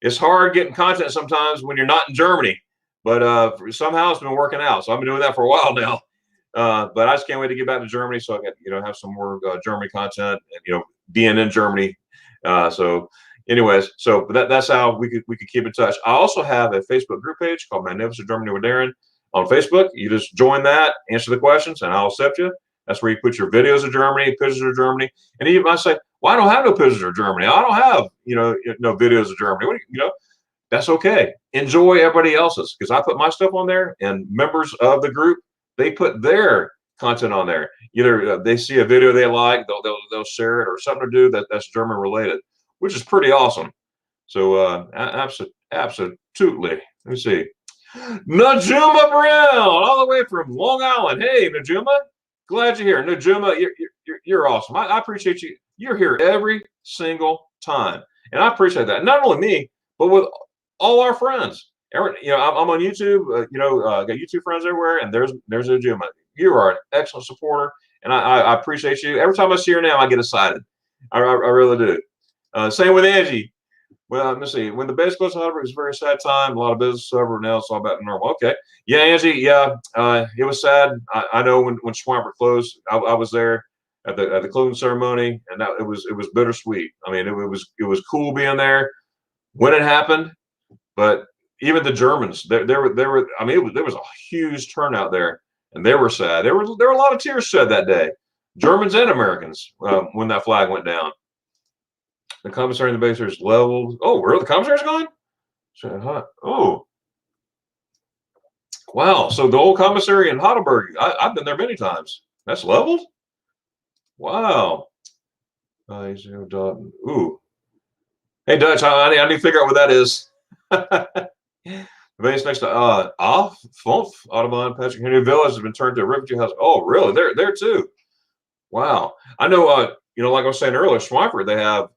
it's hard getting content sometimes when you're not in Germany, but somehow it's been working out. So I've been doing that for a while now, but I just can't wait to get back to Germany so I can have some more Germany content and being in Germany. Anyways, that's how we could keep in touch. I also have a Facebook group page called Magnificent Germany with Darren on Facebook. You just join that, answer the questions, and I'll accept you. That's where you put your videos of Germany, pictures of Germany. And even I say, well, I don't have no pictures of Germany. I don't have, no videos of Germany. That's okay. Enjoy everybody else's, because I put my stuff on there, and members of the group, they put their content on there. Either they see a video they like, they'll share it, or something to do that's German related, which is pretty awesome. So absolutely. Let me see. Najuma Brown, all the way from Long Island. Hey, Najuma, glad you're here. Najuma, you're awesome. I appreciate you. You're here every single time, and I appreciate that. Not only me, but with all our friends. I'm on YouTube. Got YouTube friends everywhere, and there's Najuma. You are an excellent supporter, and I appreciate you. Every time I see her now, I get excited. I really do. Same with Angie. Well, let me see. When the base closed, however, it was a very sad time. A lot of business over. Now it's all back to normal. Okay. Yeah, Angie. Yeah, it was sad. I know when Schweimer closed, I was there at the closing ceremony, and it was bittersweet. I mean, it was cool being there when it happened, but even the Germans, there were. I mean, there was a huge turnout there, and they were sad. There were a lot of tears shed that day, Germans and Americans, when that flag went down. The commissary in the base is leveled. Oh, really? The commissary's gone? Oh, wow. So the old commissary in Heidelberg, I've been there many times. That's leveled? Wow. Ooh. Hey, Dutch, I need to figure out what that is. The base next to Audubon, Patrick Henry Village has been turned to a refugee house. Oh, really? There too. Wow. I know, like I was saying earlier, Schweifert, they have,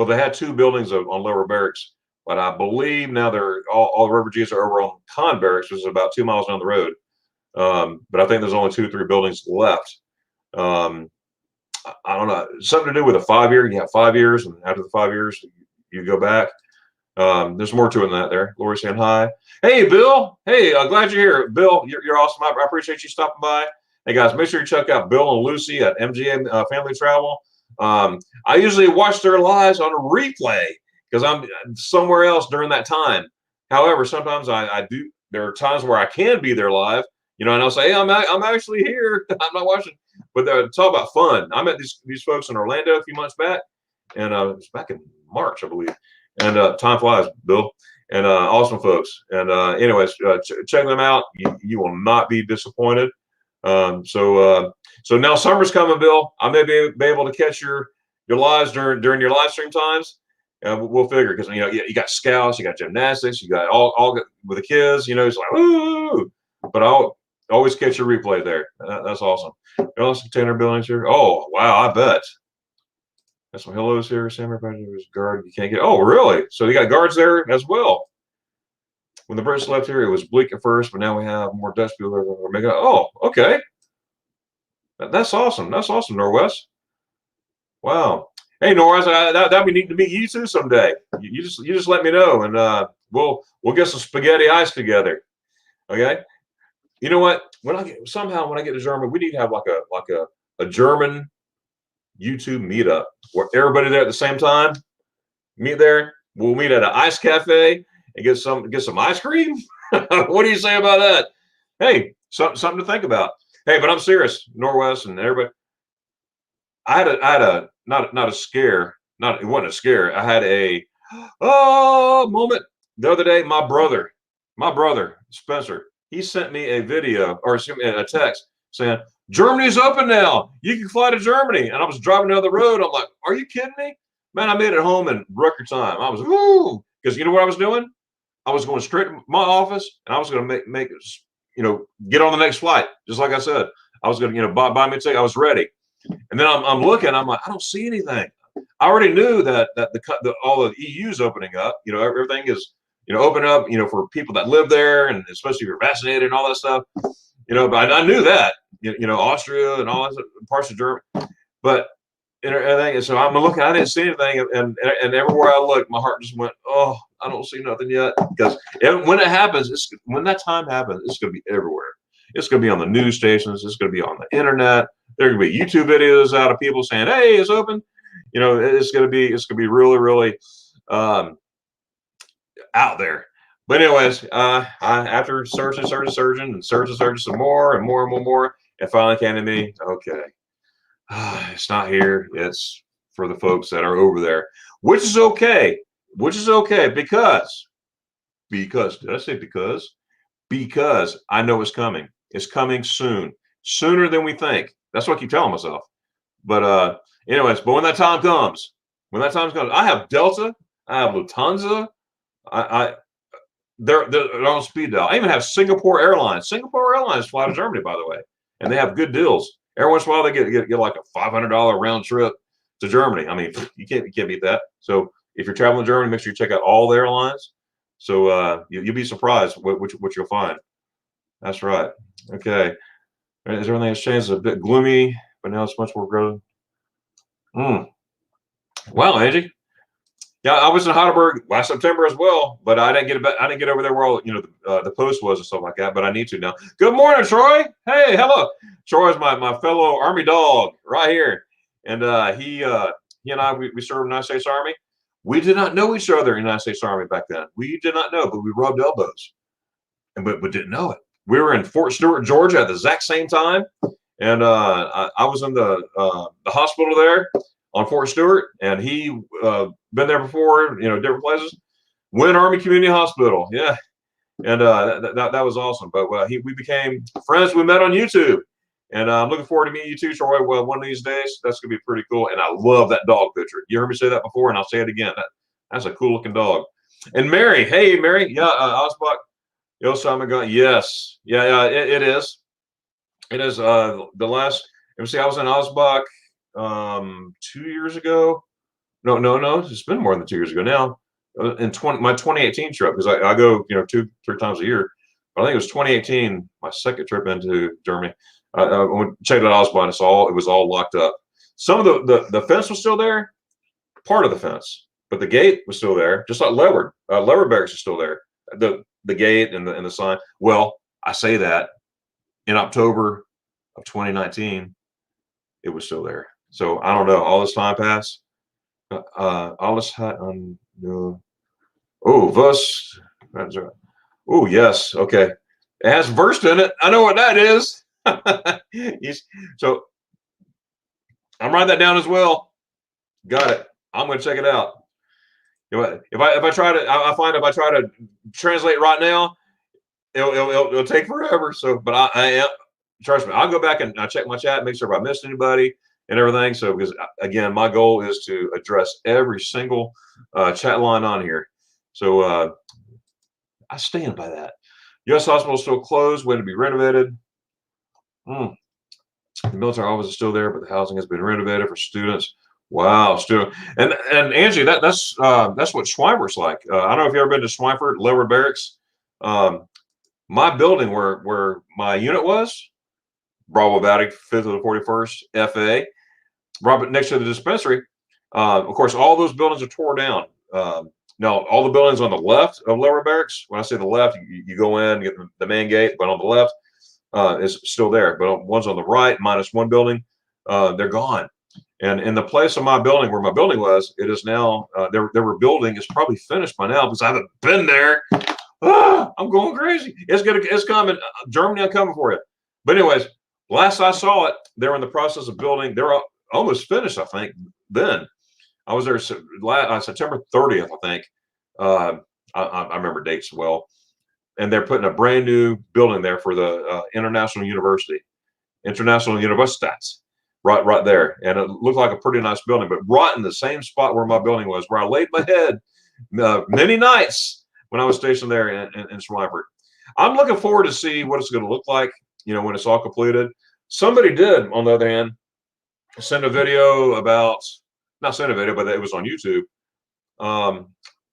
they had 2 buildings on Lower Barracks, but I believe now they're all the refugees are over on Con Barracks, which is about 2 miles down the road. But I think there's only 2 or 3 buildings left. I don't know, something to do with a 5-year. You have 5 years, and after the 5 years, you go back. There's more to it than that there. Lori saying hi. Hey, Bill. Hey, glad you're here. Bill, you're awesome. I appreciate you stopping by. Hey, guys, make sure you check out Bill and Lucy at MGA Family Travel. I usually watch their lives on a replay because I'm somewhere else during that time. However, sometimes I do. There are times where I can be there live, and I'll say, hey, I'm actually here. I'm not watching. But it's all about fun. I met these folks in Orlando a few months back, and it was back in March, I believe. And time flies, Bill. And awesome folks. And anyways, check them out. You will not be disappointed. So now summer's coming, Bill. I may be able to catch your lives during your live stream times. We'll figure, because you got scouts, you got gymnastics, you got all with the kids. It's like ooh, but I'll always catch your replay there. That's awesome. Also, container buildings here. Oh wow, I bet. That's some hellos here. Samurai guard. You can't get. Oh really? So you got guards there as well. When the British left here, it was bleak at first, but now we have more Dutch people. Oh, okay. That's awesome. That's awesome, Norwest. Wow. Hey, Norwest, that'd be neat to meet you too someday. You just let me know, and we'll get some spaghetti ice together. Okay. You know what? When I get to Germany, we need to have like a German YouTube meetup where everybody there at the same time. Meet there. We'll meet at an ice cafe and get some ice cream. What do you say about that? Hey, something to think about. Hey, but I'm serious, Norwest and everybody. I had a not a scare. It wasn't a scare. I had a moment the other day. My brother Spencer, he sent me a video or sent me a text saying Germany's open now. You can fly to Germany. And I was driving down the road. I'm like, are you kidding me? Man, I made it home in record time. I was woo, because you know what I was doing? I was going straight to my office, and I was going to make get on the next flight. Just like I said, I was going to buy me a ticket. I was ready, and then I'm looking. I'm like, I don't see anything. I already knew that all the EU's opening up. Everything is open up. For people that live there, and especially if you're vaccinated and all that stuff. But I knew that. Austria and all that parts of Germany, but. And everything. So I'm looking. I didn't see anything, and everywhere I looked, my heart just went, "Oh, I don't see nothing yet." Because when it happens, when that time happens, it's going to be everywhere. It's going to be on the news stations. It's going to be on the internet. There are going to be YouTube videos out of people saying, "Hey, it's open." It's going to be really, really out there. But anyways, I after searching some more and more, and finally came to me. Okay, it's not here. It's for the folks that are over there, which is okay. Which is okay because did I say because? Because I know it's coming. It's coming soon, sooner than we think. That's what I keep telling myself. But anyways, but when that time comes, I have Delta, I have Lufthansa, I they're on speed dial. I even have Singapore Airlines. Singapore Airlines fly to Germany, by the way, and they have good deals. Every once in a while, they get like a $500 round trip to Germany. I mean, you can't beat that. So if you're traveling to Germany, make sure you check out all the airlines. So you'll be surprised what you'll find. That's right. Okay. Is everything has changed? It's a bit gloomy, but now it's much more growing. Wow, Angie. Yeah, I was in Heidelberg last September as well, but I didn't get over there where all the post was and stuff like that. But I need to now. Good morning, Troy. Hey, hello. Troy is my fellow Army dog right here, and he and I we served in the United States Army. We did not know each other in the United States Army back then. We did not know, but we rubbed elbows, but didn't know it. We were in Fort Stewart, Georgia, at the exact same time, and I was in the hospital there on Fort Stewart, and he been there before, different places. Wynn Army Community Hospital, yeah, and that was awesome. But we became friends. We met on YouTube, and I'm looking forward to meeting you too, Troy. Well, one of these days, that's gonna be pretty cool. And I love that dog picture. You heard me say that before, and I'll say it again. That's a cool looking dog. And Mary, hey Mary, yeah, Osbach, Yosemite, yes, yeah, it is. It is the last. Let me see. I was in Osbach 2 years ago. No. It's been more than 2 years ago now. In my 2018 trip, because I go 2-3 times a year. But I think it was 2018, my second trip into Germany. I went checked out Osbach. It was all locked up. Some of the fence was still there, part of the fence, but the gate was still there, just like Leeward. Leeward Barracks is still there. The gate and the sign. Well, I say that in October of 2019, it was still there. So I don't know. All this time passed. Alles hat an verse. Oh yes. Okay. It has verse in it. I know what that is. So I'm writing that down as well. Got it. I'm going to check it out. If I try to, I find if I try to translate right now, it'll take forever. So, but I am. Trust me, I'll go back and I check my chat, make sure if I missed anybody and everything. So, because again, my goal is to address every single chat line on here. So, I stand by that. U.S. hospital is still closed, waiting to be renovated. The military office is still there, but the housing has been renovated for students. Wow, student. And Angie, that's what Schweifert's like. I don't know if you've ever been to Schweifert, Leeward Barracks. My building where my unit was, Bravo Vatican 5th of the 41st FA, right next to the dispensary. Of course, all those buildings are tore down. Now, all the buildings on the left of Leeward Barracks, when I say the left, you go in, get the main gate, but on the left is still there. But one's on the right, minus one building, they're gone. And in the place of my building, where my building was, it is now, they were building, it's probably finished by now because I haven't been there. I'm going crazy. It's coming. Germany, I'm coming for you. But anyways, last I saw it, they were in the process of building. They're almost finished, I think. Then I was there September 30th, I think. I remember dates well. And they're putting a brand new building there for the International University, right there. And it looked like a pretty nice building, but right in the same spot where my building was, where I laid my head many nights when I was stationed there in Schweifert. I'm looking forward to see what it's going to look like, when it's all completed. Somebody did, on the other hand, send a video not send a video, but it was on YouTube,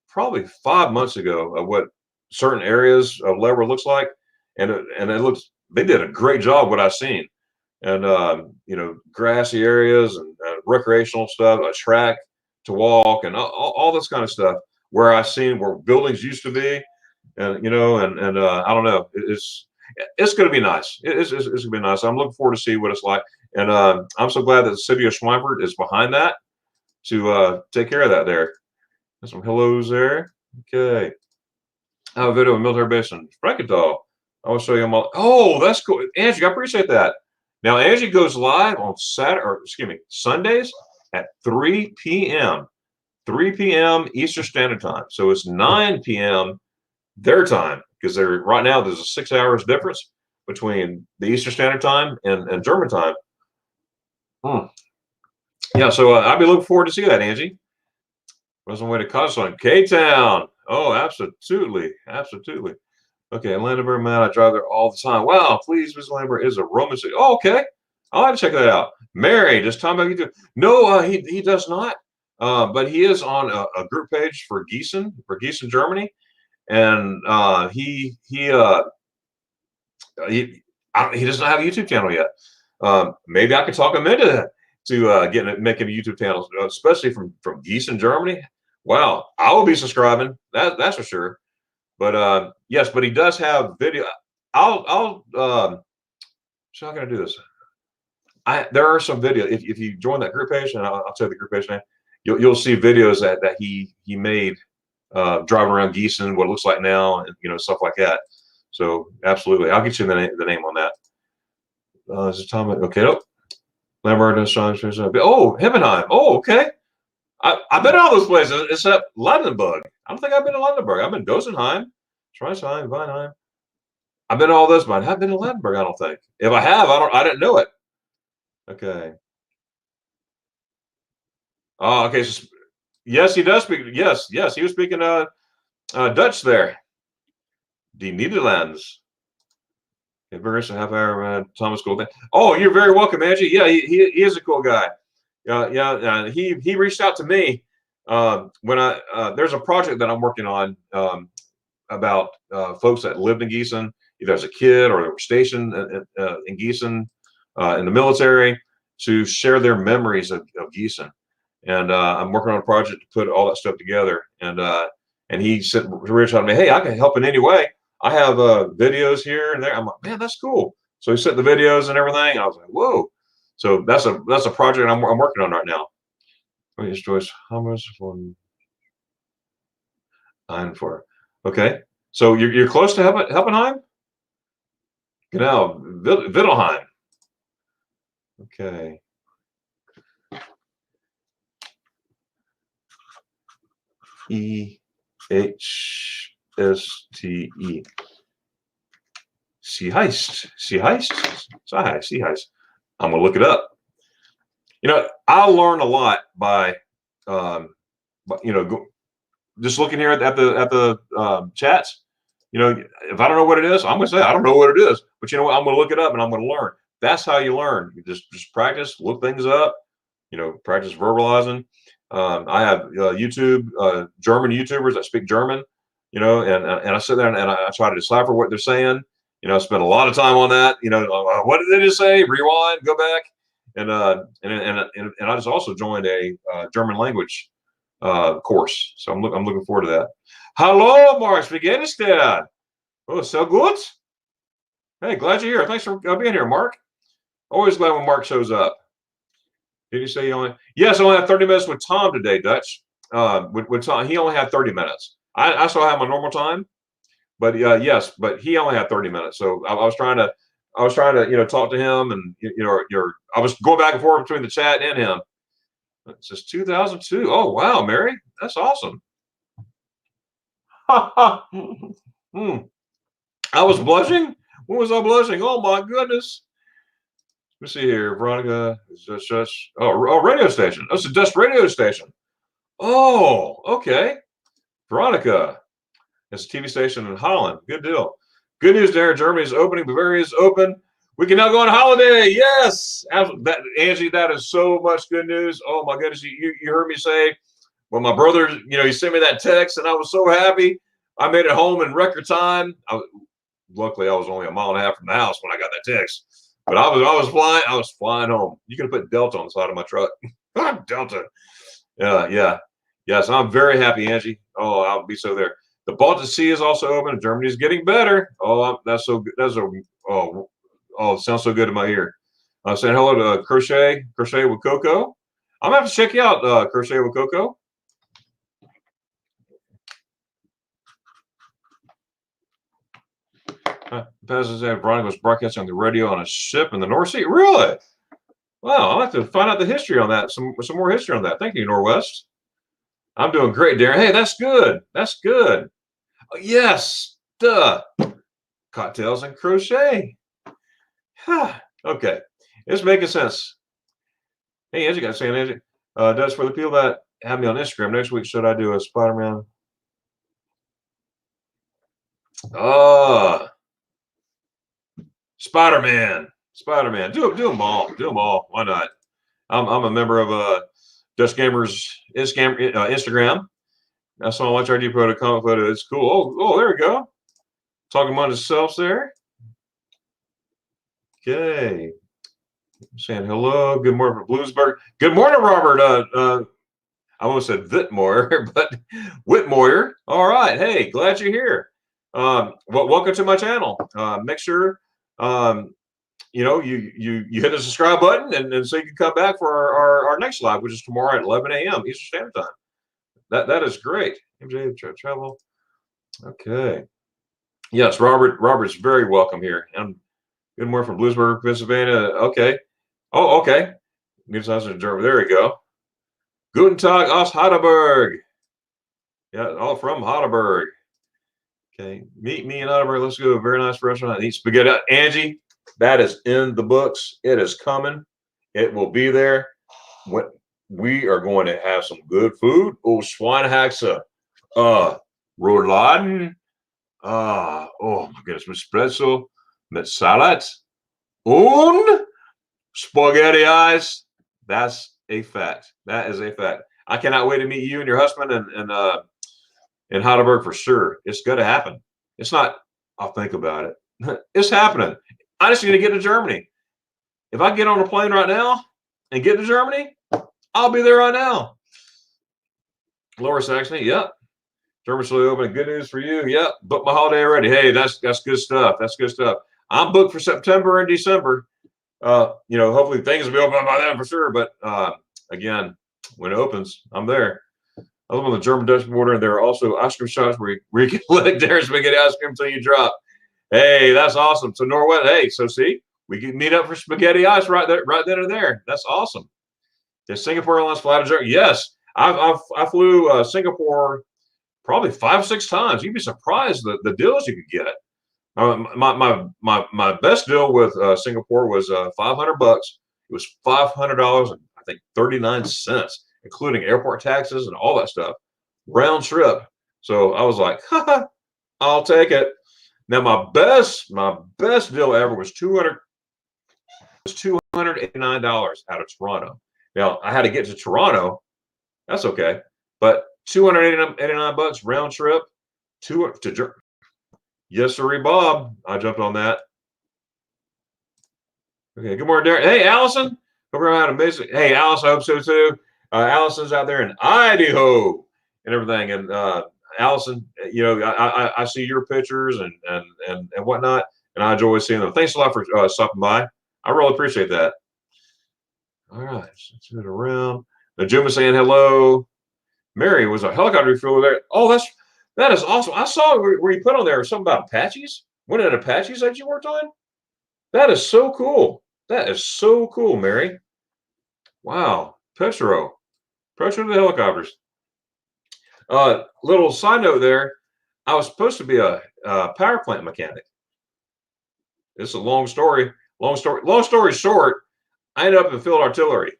probably 5 months ago, of what certain areas of Leeward looks like. And it looks, they did a great job what I've seen. And, grassy areas and recreational stuff, a track to walk and all this kind of stuff. Where I seen where buildings used to be, and I don't know, it's going to be nice. It's going to be nice. I'm looking forward to see what it's like, and I'm so glad that the city of Schweifert is behind that to take care of that. There's some hellos there. Okay, I have a video of military base in Frankenthal. I will show you them all. Oh, that's cool, Angie. I appreciate that. Now, Angie goes live on Sundays at 3 p.m. 3 p.m. Eastern Standard Time. So it's 9 p.m. their time, because right now there's a 6 hours difference between the Eastern Standard Time and German time. Yeah, so I'll be looking forward to see that, Angie. Was on way to Cosline, K-Town. Oh, absolutely, absolutely. Okay, Landenberg, man, I drive there all the time. Wow, please, Mr. Lambert is a Roman city. Oh, okay, I'll have to check that out. Mary, does Tom Beck do? No, he does not. But he is on a group page for Giessen, Germany, and he does not have a YouTube channel yet. Maybe I could talk him into that, to making a YouTube channel, especially from Giessen, Germany. Wow, I will be subscribing. That's for sure. But yes, but he does have video. So how can I do this? There are some videos. If you join that group page, and I'll tell you the group page name, you'll see videos that he made driving around Giessen, what it looks like now, and stuff like that. So absolutely, I'll get you the name on that. Is it Tom? Okay, nope. Lambert, oh, Hippenheim. Oh, okay. I've been to all those places except Landenberg. I don't think I've been to Landenberg. I've been Dosenheim, Schweisheim, Weinheim. I've been to all those, but I haven't been to Landenberg. I don't think. If I have, I didn't know it. Okay. Oh, okay. So, yes, he does speak. Yes, he was speaking Dutch there. Die Nederlands. Burgers a half hour, Thomas Gold. Oh, you're very welcome, Angie. Yeah, he is a cool guy. He reached out to me when there's a project that I'm working on about folks that lived in Giessen, either as a kid or they were stationed in Giessen in the military, to share their memories of Giessen. And I'm working on a project to put all that stuff together. And he said, reached out to me, hey, I can help in any way. I have videos here and there. I'm like, man, that's cool. So he sent the videos and everything. I was like, whoa. So that's a project I'm working on right now. Okay. So you're close to Heppenheim? Genau, Wittelheim. Okay. EHSTE. Sie heißt. I'm gonna look it up. I learn a lot by just looking here at the chats. If I don't know what it is, I'm gonna say I don't know what it is. But you know what? I'm gonna look it up and I'm gonna learn. That's how you learn. You just practice, look things up. Practice verbalizing. I have YouTube, German YouTubers that speak German. And I sit there and I try to decipher what they're saying. I spend a lot of time on that. What did they just say? Rewind, go back, and I just also joined a German language course. So I'm looking forward to that. Hallo, Mark, wie geht es dir? Oh, so good. Hey, glad you're here. Thanks for being here, Mark. Always glad when Mark shows up. Did you say you only? Yes, I only had 30 minutes with Tom today, Dutch. With Tom, he only had 30 minutes. I still have my normal time, but yes, but he only had 30 minutes. So I was trying to talk to him, and I was going back and forth between the chat and him. It says 2002. Oh wow, Mary, that's awesome. I was blushing. When was I blushing? Oh my goodness. Let's see here. Veronica is just radio station. That's a Dutch radio station. Oh, okay. Veronica. It's a TV station in Holland. Good deal. Good news there. Germany is opening. Bavaria is open. We can now go on holiday. Yes. Angie, that is so much good news. Oh my goodness. You heard me say, well, my brother, he sent me that text and I was so happy. I made it home in record time. Luckily, I was only a mile and a half from the house when I got that text. But I was flying home. You could have put Delta on the side of my truck. Delta. Yeah. Yes, I'm very happy, Angie. Oh, I'll be so there. The Baltic Sea is also open. Germany is getting better. Oh, that's so good. It sounds so good in my ear. Saying hello to Crochet with Coco. I'm gonna have to check you out, Crochet with Coco. Peasants say Veronica was broadcasting on the radio on a ship in the North Sea. Really? Wow, I'll have to find out the history on that. Some more history on that. Thank you, Norwest. I'm doing great, Darren. Hey, that's good. That's good. Oh, yes. Duh. Cocktails and crochet. Okay. It's making sense. Hey, Angie got saying, Angie. That's for the people that have me on Instagram. Next week, should I do a Spider-Man? Spider-Man. Do them all. Do them all. Why not? I'm a member of Dutch Gamers Instagram. I saw Watch RD put a comment photo. It's cool. Oh, there we go. Talking among themselves there. Okay. Saying hello. Good morning from Bluesburg. Good morning, Robert. I almost said Whitmore, but Whitmore. All right. Hey, glad you're here. Well, welcome to my channel. Make sure you hit the subscribe button, and so you can come back for our next live, which is tomorrow at 11 a.m. Eastern Standard Time. That is great. MJ travel. Okay. Yes, Robert's very welcome here. And good morning from Bluesburg, Pennsylvania. Okay. Oh, okay. There we go. Guten Tag aus Heidelberg. Yeah, all from Heidelberg. Okay. Meet me in Heidelberg. Let's go to a very nice restaurant and eat spaghetti. Angie, that is in the books. It is coming. It will be there. We are going to have some good food. Oh, Schweinehaxe. Rouladen. Oh my goodness. Mit Sprezel. Mit Salad. Und spaghetti eyes. That's a fact. That is a fact. I cannot wait to meet you and your husband in Heidelberg for sure. It's going to happen. It's not, I'll think about it. It's happening. I just need to get to Germany. If I get on a plane right now and get to Germany, I'll be there right now. Lower Saxony, yep. Germany's slowly open. Good news for you. Yep. Booked my holiday already. Hey, that's good stuff. That's good stuff. I'm booked for September and December. Hopefully things will be open by then for sure. But again, when it opens, I'm there. I live on the German-Dutch border, and there are also ice cream shops where you can lick Darren's spaghetti ice cream until you drop. Hey, that's awesome. So Norway, hey, so see, we can meet up for spaghetti ice right then and there. That's awesome. The Singapore Airlines fly to Germany. Yes, I flew Singapore probably 5 or 6 times. You'd be surprised the deals you could get. My best deal with Singapore was $500. It was $500 and I think 39 cents, including airport taxes and all that stuff, round trip. So I was like, I'll take it. Now my best deal ever was $289 out of Toronto. Now I had to get to Toronto. That's okay, but $289 round trip to Germany. Yes, sir, Bob. I jumped on that. Okay, good morning, Darren. Hey, Allison. Hope you're having amazing. Hey, Allison, I hope so too. Allison's out there in Idaho and everything. And Allison, I see your pictures and whatnot, and I enjoy seeing them. Thanks a lot for stopping by. I really appreciate that. All right, let's move it around. Now, Jim was saying hello. Mary was a helicopter refueler there. Oh, that is awesome. I saw where you put on there something about Apaches. One of the Apaches that you worked on? That is so cool. That is so cool, Mary. Wow. Petro the helicopters. Little side note there. I was supposed to be a power plant mechanic. This is a long story. Long story short, I ended up in field artillery.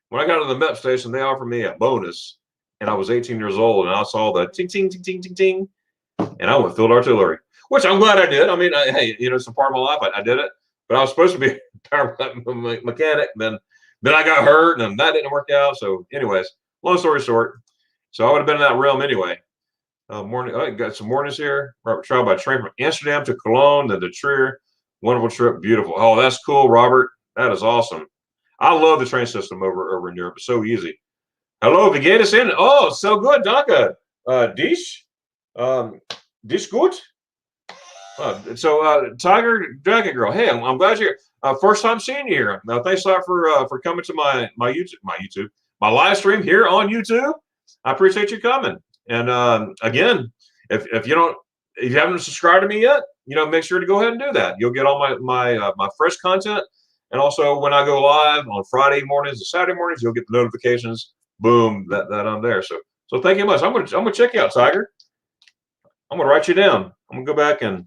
When I got to the MEP station, they offered me a bonus. And I was 18 years old, and I saw the ting, ting, ting, ting, ting, ting, and I went field artillery, which I'm glad I did. I mean, hey, it's a part of my life. I did it, but I was supposed to be a power plant mechanic. Then I got hurt, and that didn't work out. So, anyways, long story short, so I would have been in that realm anyway. Morning, I got some mornings here. Robert traveled by train from Amsterdam to Cologne, then to Trier. Wonderful trip, beautiful. Oh, that's cool, Robert. That is awesome. I love the train system over in Europe. It's so easy. Hello, wie geht es Ihnen? Oh, so good, danke. Dich gut? Tiger Dragon Girl. Hey, I'm glad you're here. First time seeing you here. Thanks a lot for coming to my live stream here on YouTube. I appreciate you coming. And again, if you haven't subscribed to me yet, make sure to go ahead and do that. You'll get all my fresh content, and also when I go live on Friday mornings and Saturday mornings, you'll get the notifications. Boom, that I'm there. So thank you much. I'm gonna check you out, Tiger. I'm gonna write you down. I'm gonna go back and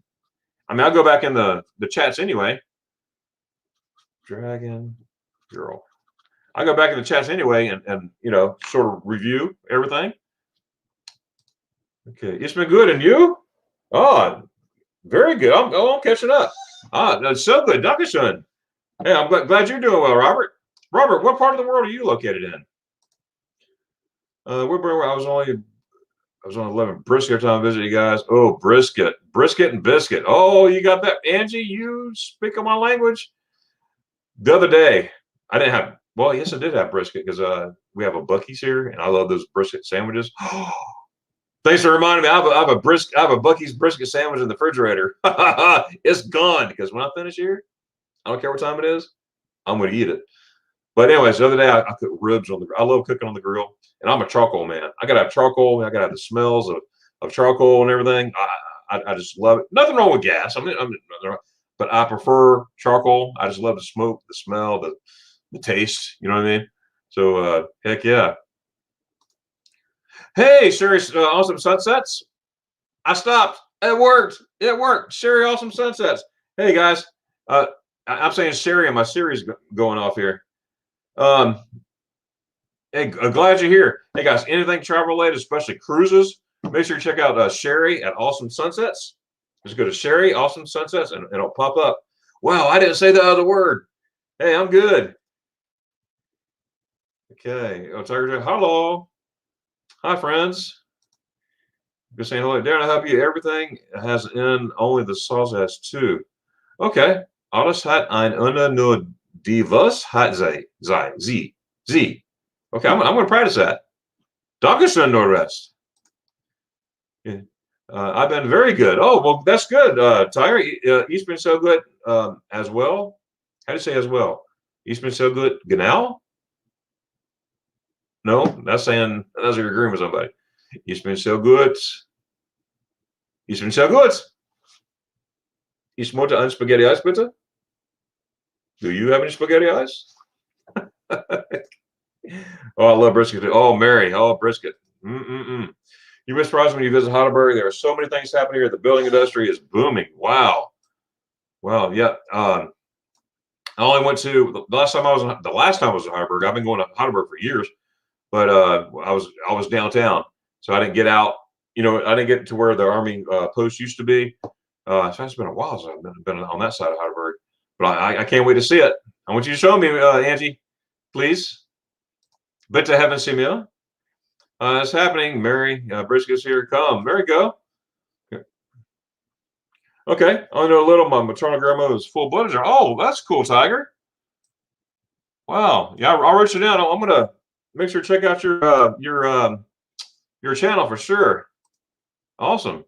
I'll go back in the chats anyway. Dragon Girl. I go back in the chats anyway and sort of review everything. Okay, it's been good, and you? Oh, very good. I'm catching up. That's so good. Dankeschön. Hey, I'm glad you're doing well, Robert. Robert, what part of the world are you located in? I was on 11 brisket time visit you guys. Oh, brisket and biscuit. Oh, you got that, Angie? You speak my language. The other day, I didn't have. Well, yes, I did have brisket because we have a Buc-ee's here, and I love those brisket sandwiches. Thanks for reminding me. I have a Buc-ee's brisket sandwich in the refrigerator. It's gone because when I finish here, I don't care what time it is, I'm going to eat it. But anyways, the other day I cooked ribs on the. I love cooking on the grill, and I'm a charcoal man. I gotta have charcoal. I gotta have the smells of charcoal and everything. I just love it. Nothing wrong with gas. But I prefer charcoal. I just love the smoke, the smell, the taste. You know what I mean? So heck yeah. Hey, Sherry, Awesome Sunsets. I stopped. It worked. It worked. Sherry, Awesome Sunsets. Hey guys, I'm saying Sherry, and my series going off here. Hey, glad you're here. Hey guys, anything travel related, especially cruises, make sure you check out Sherry at Awesome Sunsets. Just go to Sherry Awesome Sunsets and it'll pop up. Wow, I didn't say the other word. Hey, I'm good. Okay. Oh, Tiger, hello. Hi, friends. Just saying hello. Darren, I help you. Everything has an N, only the sauce has two. Okay. Alles hat ein Ende, nur die was hat sie. Okay, I'm going to practice that. Dankeschön, Nordwest. Yeah. I've been very good. Oh, well, that's good, Tiger. He's been so good as well. How do you say as well? He's been so good. Genau? No, that's saying that's you're agreeing with somebody. He's been so good. He's been so good. Ich möchte ein Spaghetti Eis, bitte. Do you have any spaghetti ice? Oh, I love brisket. Oh, Mary. Oh, brisket. You be surprised when you visit Heidelberg. There are so many things happening here. The building industry is booming. Wow. Wow. Yeah. I only went to the last time I was in Heidelberg. I've been going to Heidelberg for years, but I was downtown, so I didn't get out. I didn't get to where the Army post used to be. So it's been a while since I've been on that side of Heidelberg, but I can't wait to see it. I want you to show me, Angie, please. Bitte haben Sie mir. It's happening. Mary Briscoe's here. Come, Mary, go. Okay. I know a little. My maternal grandmother was full-blooded. Oh, that's cool, Tiger. Wow. Yeah, I'll write you down. I'm gonna make sure to check out your channel for sure. Awesome.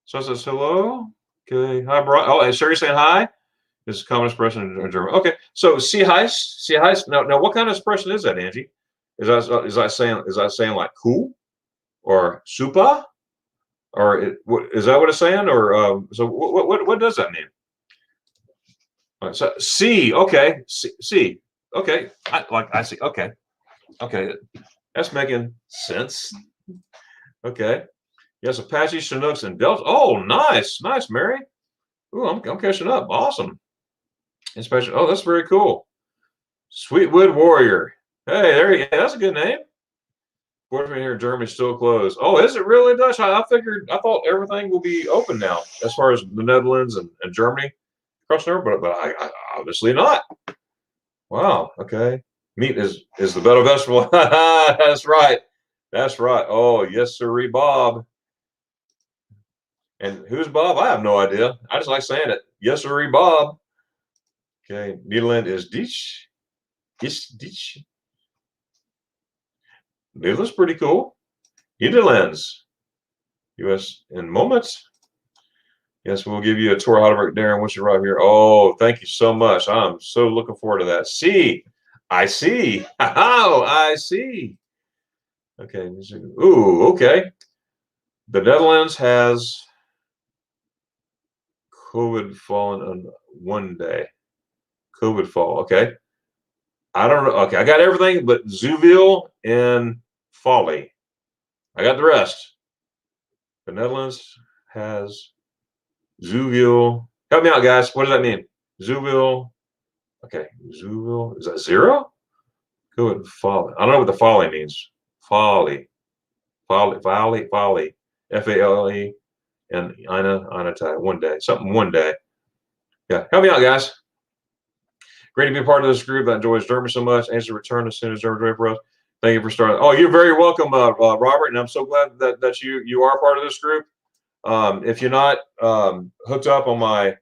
So it says hello. Okay. Hi, Brian. Oh, and Sherry saying hi. This is a common expression in German. Okay. So see heist. Now, what kind of expression is that, Angie? Is that saying like cool or super, or is that what it's saying? Or so what does that mean? All right, so C, okay, C, okay, I see, okay, that's making sense. Okay, yes, Apache, Chinooks, and Delta. Oh, nice, Mary. Ooh, I'm catching up. Awesome. Especially, oh, that's very cool. Sweetwood Warrior. Hey, there you go. That's a good name. Boyfriend here in Germany still closed. Oh, is it really, Dutch? I thought everything will be open now as far as the Netherlands and Germany across there, but I obviously not. Wow. Okay. Meat is the better vegetable. That's right. That's right. Oh, yes, sirree, Bob. And who's Bob? I have no idea. I just like saying it. Yes, sirree, Bob. Okay. Nederland is Dich. Is Dich. Nederland's pretty cool. Netherlands, U.S. in moments. Yes, we'll give you a tour of Heidelberg, Darren, once you're right here. Oh, thank you so much. I'm so looking forward to that. See, I see. Oh, I see. Okay. Ooh, okay. The Netherlands has COVID fallen on one day. COVID fall. Okay. I don't know. Okay. I got everything but Zuville and Folly. I got the rest. The Netherlands has Zuville. Help me out, guys. What does that mean? Zuville. Okay. Zuville. Is that 0? COVID Folly. I don't know what the Folly means. Folly. Folly. Folly. Folly. F-A-L-L-E. And Ina Tai. One day. Something one day. Yeah. Help me out, guys. Great to be a part of this group that enjoys German so much. Anxious to return as soon as German's ready for us. Thank you for starting. Oh, you're very welcome, Robert, and I'm so glad that you are part of this group. If you're not hooked up on my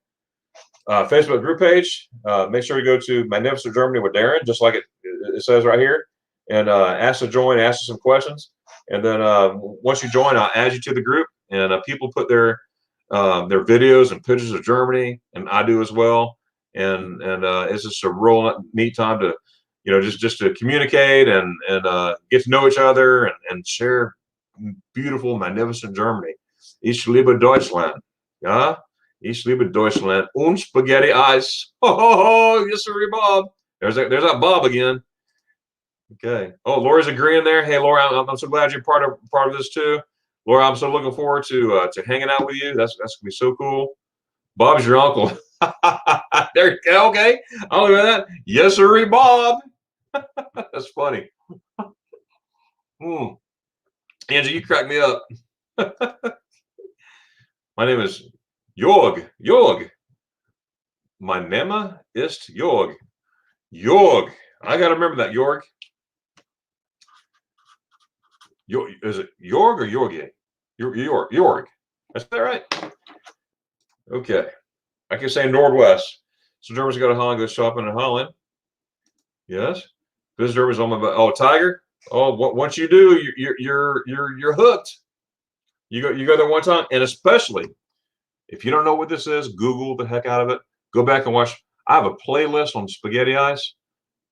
Facebook group page, make sure you go to Magnificent Germany with Darren, just like it says right here, and ask to join, ask some questions, and then once you join, I'll add you to the group. And people put their videos and pictures of Germany, and I do as well. And it's just a real neat time to, just to communicate and get to know each other and share beautiful, magnificent Germany. Ich liebe Deutschland. Yeah, ich liebe Deutschland. Und spaghetti ice. Oh, yes, sir, Bob. There's that Bob again. Okay. Oh, Laura's agreeing there. Hey, Laura, I'm so glad you're part of this too. Laura, I'm so looking forward to hanging out with you. That's gonna be so cool. Bob's your uncle. There you go. Okay. I'll look at that. Yes, sir, Bob. That's funny. Angie, you crack me up. My name is Jorg. Jorg. My Name ist Jorg. Jorg. I got to remember that, Jorg. Is it Jorg or Jorge? Jorg. Is that right? Okay. I keep saying Northwest. So Germans go to Holland, go shopping in Holland. Yes. This Germans on my butt. Oh, Tiger. Oh, once you do, you're hooked. You go there one time, and especially if you don't know what this is, Google the heck out of it. Go back and watch. I have a playlist on spaghetti ice,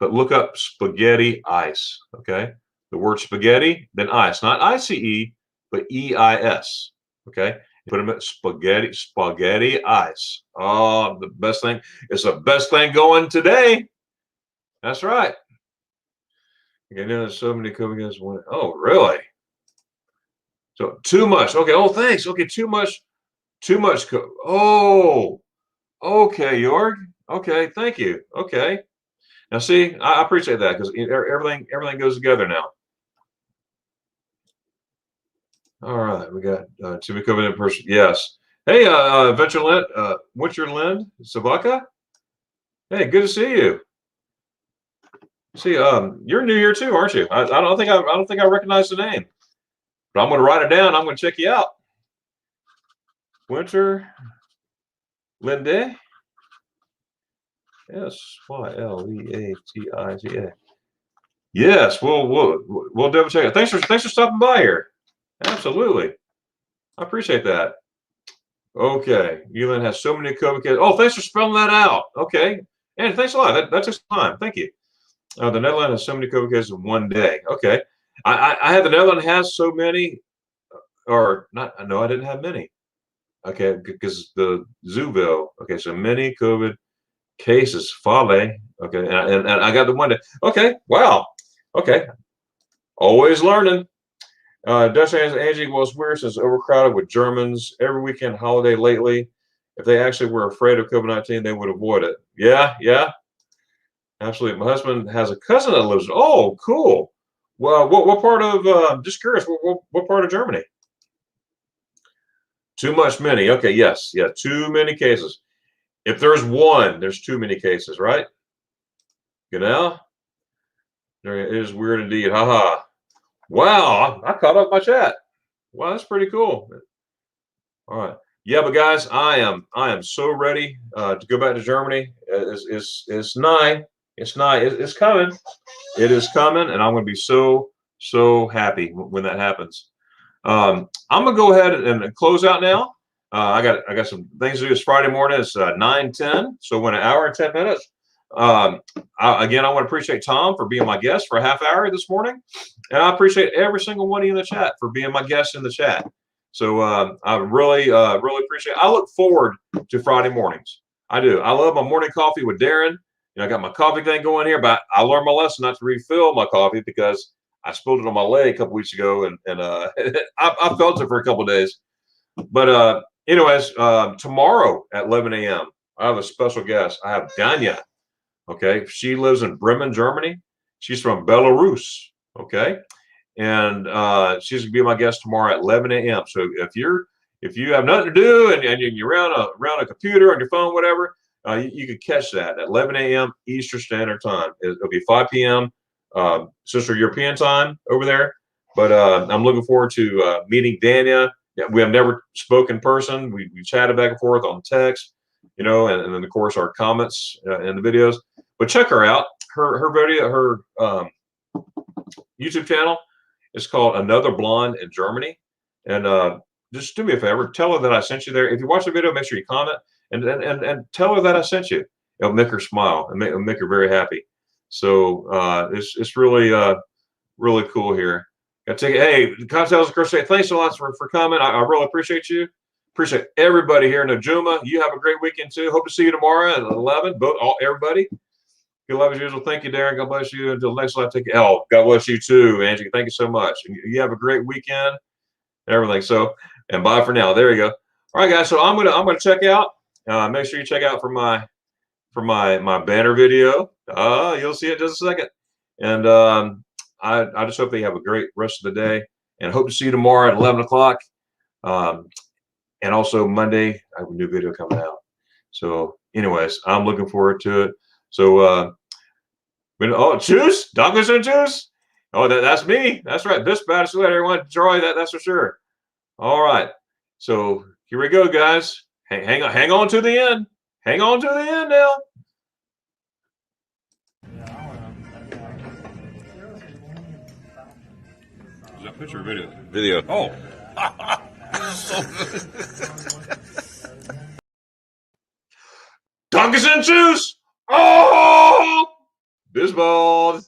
but look up spaghetti ice. Okay, the word spaghetti, then ice, not ICE, but EIS. Okay. Put them at spaghetti ice. Oh, the best thing. It's the best thing going today. That's right. Okay, now there's so many COVID guys. Oh, really? So too much. Okay. Oh, thanks. Okay, too much. Oh, okay, Jorg. Okay, thank you. Okay. Now, see, I appreciate that because everything goes together now. All right, we got to be coming in person. Yes. Hey, Venture Lind, Winter Lind, Sabaka. Hey, good to see you. See, you're new here too, aren't you? I don't think I recognize the name, but I'm going to write it down. I'm going to check you out. Winter Linde. Sylveatia. Yes, we'll double check it. Thanks for stopping by here. Absolutely. I appreciate that. Okay. Elin has so many COVID cases. Oh, thanks for spelling that out. Okay. And thanks a lot. That took some time. Thank you. The Netherlands has so many COVID cases in one day. Okay. I have the Netherlands has so many, or not. No, I didn't have many. Okay. Because the Zuville. Okay. So many COVID cases. Fale. Okay. And I got the one day. Okay. Wow. Okay. Always learning. Dutch Angie, well, it's weird since overcrowded with Germans every weekend holiday lately. If they actually were afraid of COVID-19, they would avoid it. Yeah, absolutely. My husband has a cousin that lives. Oh, cool. Well, what part of? Just curious. What part of Germany? Too many. Okay, yes, yeah. Too many cases. If there's one, there's too many cases, right? It is weird indeed. Haha. Wow, I caught up my chat. Wow, that's pretty cool. All right. Yeah, but guys, I am so ready to go back to Germany. It's nigh. It's coming. It is coming, and I'm going to be so happy when that happens. I'm gonna go ahead and close out now. I got some things to do. It's Friday morning. It's 9:10, so in an hour and 10 minutes. Again, I want to appreciate Tom for being my guest for a half hour this morning, and I appreciate every single one of you in the chat for being my guest in the chat. So I really appreciate it. I look forward to Friday mornings. I do. I love my morning coffee with Darren. I got my coffee thing going here, but I learned my lesson not to refill my coffee because I spilled it on my leg a couple weeks ago, and I felt it for a couple of days. But anyways, tomorrow at 11 a.m., I have a special guest. I have Danya. Okay, she lives in Bremen, Germany. She's from Belarus. Okay, and she's gonna be my guest tomorrow at 11 a.m. So if you have nothing to do and you're around a computer on your phone, whatever, you could catch that at 11 a.m. Eastern Standard Time. It'll be 5 p.m. Central European time over there. But I'm looking forward to meeting Danya. Yeah, we have never spoken in person. We chatted back and forth on text, and then of course our comments in the videos. But check her out. Her video, her YouTube channel is called Another Blonde in Germany. And just do me a favor, tell her that I sent you there. If you watch the video, make sure you comment and tell her that I sent you. It'll make her smile and make her very happy. So it's really cool here. Got to take it. Hey, Cocktails and Crochet, thanks a lot for coming. I really appreciate you. Appreciate everybody here in Najuma. You have a great weekend too. Hope to see you tomorrow at 11. Everybody. Good luck as usual. Thank you, Darren. God bless you. Until next time, take care. Oh, God bless you too, Angie. Thank you so much. And you have a great weekend and everything. So, and bye for now. There you go. All right, guys. So I'm gonna check out. Make sure you check out for my banner video. You'll see it in just a second. And I just hope that you have a great rest of the day, and hope to see you tomorrow at 11 o'clock. And also Monday, I have a new video coming out. So, anyways, I'm looking forward to it. So, juice, Douglas and juice. Oh, that's me. That's right. This batch, let everyone enjoy that. That's for sure. All right. So here we go, guys. Hang on to the end. Hang on to the end now. Is that picture or video? Video. Oh. Donkers and juice. Oh, Bisbald.